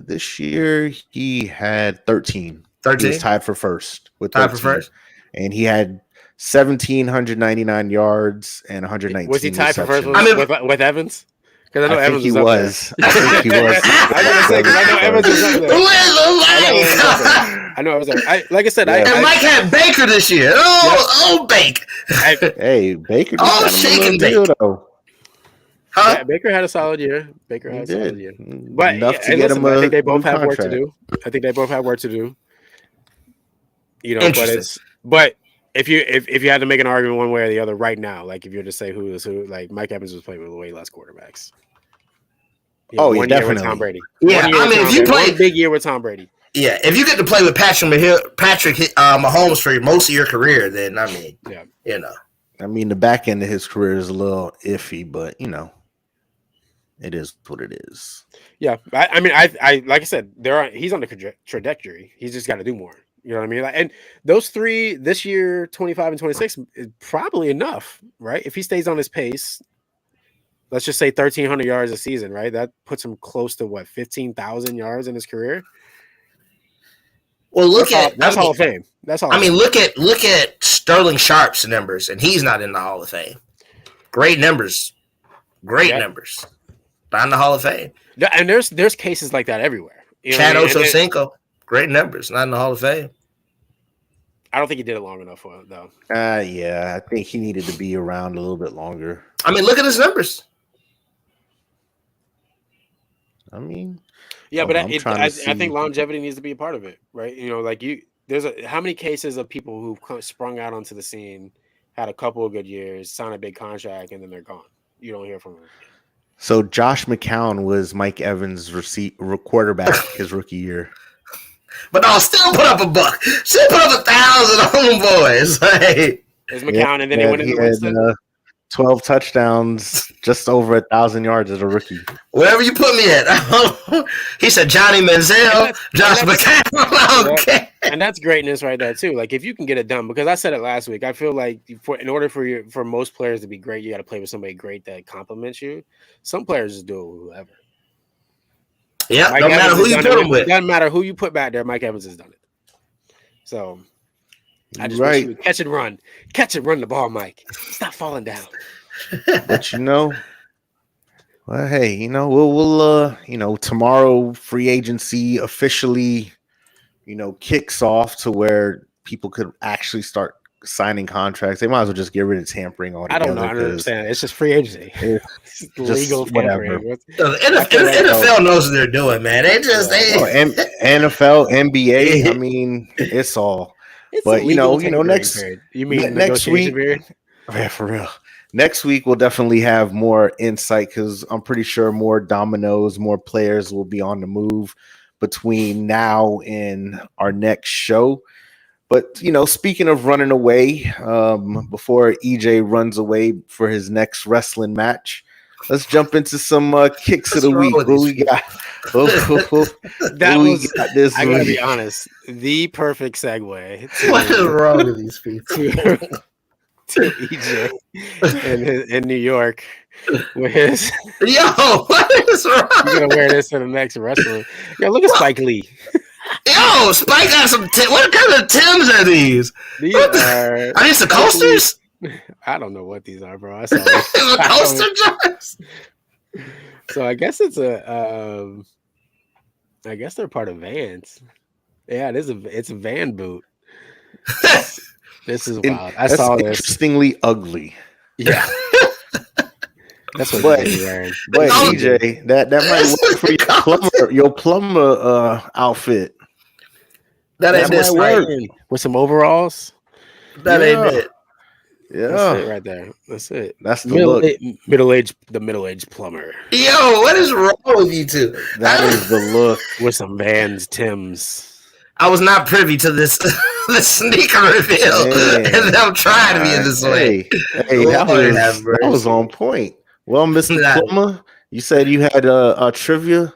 This year he had 13. 13? He was tied for first with 13. Tied for first? And he had 1,799 yards and 119. Was he tied for first with Evans? Because I know Evans was. I think he was. I know Evans was up there. I know Evans was up there. Like I said, and Mike had Baker this year. Bake. Hey, Baker. Shake and bake. Though. Huh? Yeah, Baker had a solid year. But enough to get him I think they both have work to do. But if you had to make an argument one way or the other right now, like if you're to say who is who, like Mike Evans was playing with way less quarterbacks. Definitely. Year with Tom Brady. Yeah, I mean, if you play a big year with Tom Brady. Yeah, if you get to play with Patrick Mahomes for most of your career, then I mean, I mean, the back end of his career is a little iffy, but it is what it is. Yeah, I mean, I like I said, he's on the trajectory. He's just got to do more. You know what I mean? And those 3 this year, 25 and 26, is probably enough, right? If he stays on his pace, let's just say 1,300 yards a season, right? That puts him close to 15,000 yards in his career. Well, that's Hall of Fame. That's all. I mean, look at Sterling Sharp's numbers, and he's not in the Hall of Fame. Great numbers, numbers, not in the Hall of Fame. And there's cases like that everywhere. Chad Ochocinco. Great numbers, not in the Hall of Fame. I don't think he did it long enough for it, though. Yeah, I think he needed to be around a little bit longer. I mean, look at his numbers. I mean, Yeah, but I'm trying to I see. think longevity needs to be a part of it, right? You know, like there's how many cases of people who've sprung out onto the scene, had a couple of good years, signed a big contract, and then they're gone. You don't hear from them again. So Josh McCown was Mike Evans' quarterback his rookie year. But no, still put up a buck. Still put up 1,000 homeboys. Like, There's McCown, and then he went into Winston. 12 touchdowns, just over 1,000 yards as a rookie. wherever you put me at. He said Johnny Manziel, Josh McCown. Okay. And that's greatness right there too. Like if you can get it done, because I said it last week, I feel like in order for most players to be great, you got to play with somebody great that compliments you. Some players just do it with whoever. Yeah, no matter who you put him with. It doesn't matter who you put back there. Mike Evans has done it. So I just wish you would catch and run. Catch and run the ball, Mike. Stop falling down. But well, hey, we'll tomorrow free agency officially, kicks off to where people could actually start signing contracts. They might as well just get rid of tampering altogether. I don't know. I don't understand. It's just free agency. It's legal whatever. The NFL knows what they're doing, man. NFL, NBA. I mean, it's all. But next period. You mean next week? Period? Yeah, for real. Next week we'll definitely have more insight because I'm pretty sure more dominoes, more players will be on the move between now and our next show. But speaking of running away, before EJ runs away for his next wrestling match, let's jump into some kicks of the week. What we got? I gotta be honest, the perfect segue. What is wrong with these people? To EJ in New York with his what is wrong? You're gonna wear this to the next wrestling. Yo, look at Spike Lee. Yo, Spike got some. What kind of Timbs are these? Are these the coasters? I don't know what these are, bro. I saw the coaster jars. So I guess it's I guess they're part of Vans. Yeah, it's a Van boot. This is wild. I saw this. Interestingly ugly. Yeah. That's what he's wearing. But EJ, that might work for your plumber outfit. That ain't this work with some overalls. That ain't it. Yeah, that's it right there. That's it. That's the look. The middle-aged plumber. Yo, what is wrong with you two? That is the look with some Vans Timbs. I was not privy to this the sneaker reveal, and I'm trying to be in this way. Hey, that was on point. Well, Mr. Plumber, you said you had a trivia.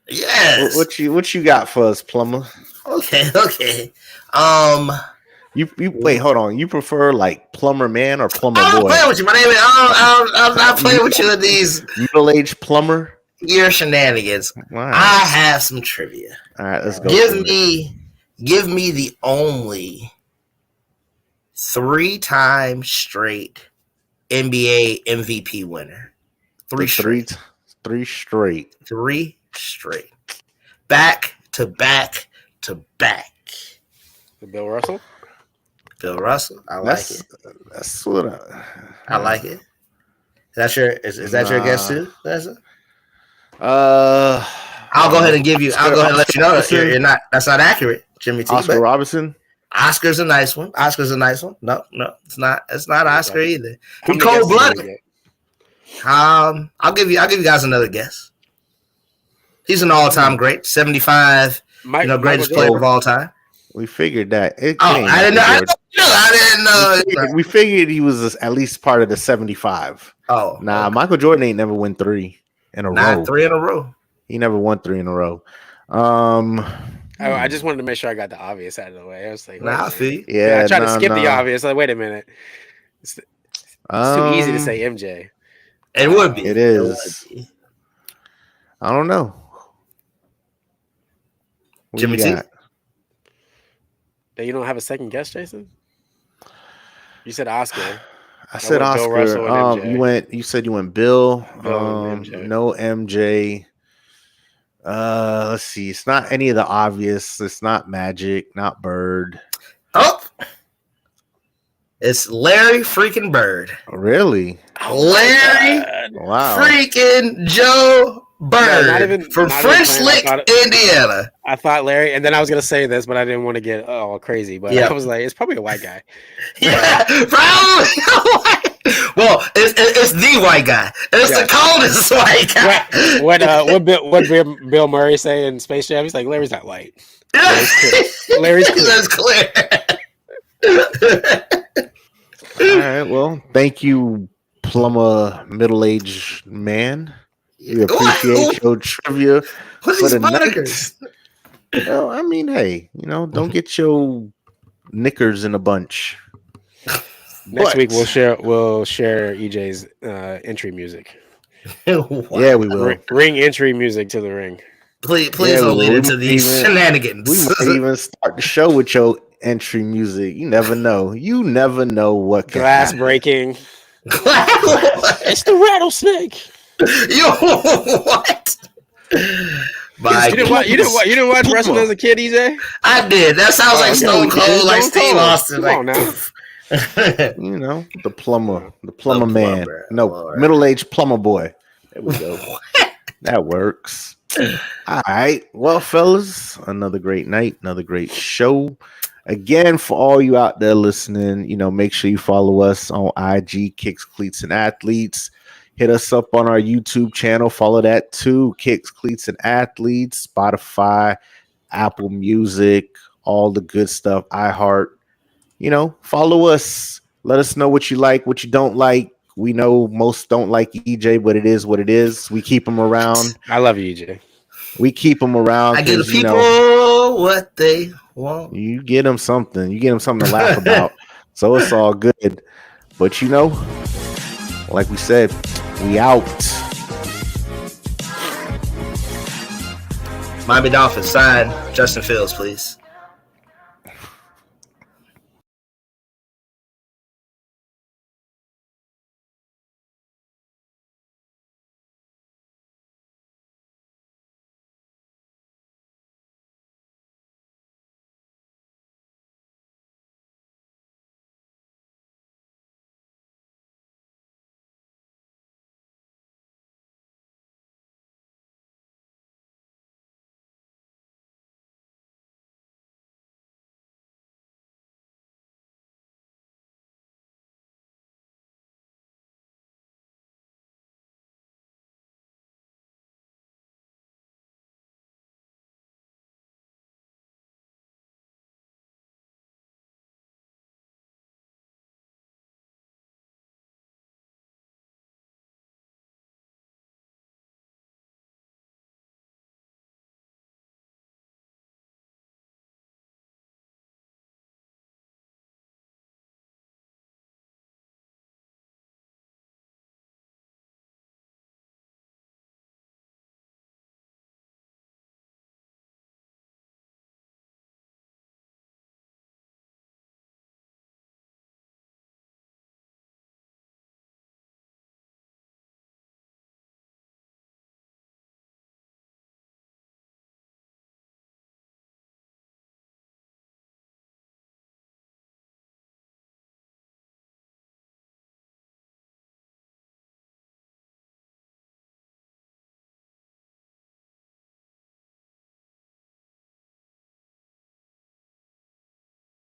Yes. What you got for us, Plumber? Okay. You wait, hold on. You prefer like plumber man or plumber boy? I'm playing with you. My name is. I'm not playing with you in these middle-aged plumber. Your shenanigans. Wow. I have some trivia. All right, let's go. Give me the only 3-time straight NBA MVP winner. Three straight. Back to back to back. Bill Russell. I like it. That's what I like it. Is that your guess too? I'll go ahead and give you. I'll go ahead and let you know you're not. That's not accurate, Jimmy T. Oscar Robertson. Oscar's a nice one. No, it's not. It's not Oscar either. He cold blooded. I'll give you guys another guess. He's an all-time great, 75. Greatest player of all time. We figured that. I didn't know. We figured he was at least part of the 75. Oh, nah. Okay. Michael Jordan ain't never won 3 in a row. Not 3 in a row. He never won 3 in a row. I just wanted to make sure I got the obvious out of the way. I was like, I feel you. Yeah, I tried to skip the obvious. Like, wait a minute. It's too easy to say MJ. It would be. It is. I don't know. What Jimmy T. You don't have a second guess, Jason? You said Oscar. I said Oscar. Bill Russell and MJ. You said you went Bill. And MJ. No MJ. Let's see. It's not any of the obvious. It's not Magic. Not Bird. Oh, it's Larry freaking Bird. Really? Larry wow. freaking Joe Bird not even- from not even French playing. Lick, Indiana. I thought Larry, and then I was gonna say this, but I didn't want to get all crazy. But Yeah. I was like, it's probably a white guy. Yeah, probably. Well, it's the white guy. It's Yeah. the coldest white guy. What Bill Murray say in Space Jam? He's like, Larry's not white. Larry's clear. That's clear. All right. Well, thank you, plumber, middle-aged man. We appreciate your trivia. What for are these the night. monikers? Well, I mean, hey, don't get your knickers in a bunch. Next But- week we'll share EJ's entry music. Yeah, we will. Ring entry music to the ring. Please Yeah, don't lead we into might these even- shenanigans. We might even start the show with your entry music. You never know. You never know what can Glass happen. breaking. What? It's the rattlesnake. Yo, what? My You didn't watch wrestling as a kid, EJ? I did. That sounds like okay. Stone Cold, like Stone Steve Cold. Austin. Come Like, on now. The plumber The man. plumber, No, Lord. middle-aged plumber boy. There we go. That works. All right. Well, fellas, another great night, another great show. Again, for all you out there listening, make sure you follow us on IG, Kicks, Cleats, and Athletes. Hit us up on our YouTube channel. Follow that too, Kicks, Cleats, and Athletes, Spotify, Apple Music, all the good stuff, iHeart. Follow us. Let us know what you like, what you don't like. We know most don't like EJ, but it is what it is. We keep him around. I love you, EJ. We keep them around. I give the 'cause, people what they want. you get them something. You get them something to laugh about. So it's all good. But like we said, we out. Miami Dolphins sign Justin Fields, please.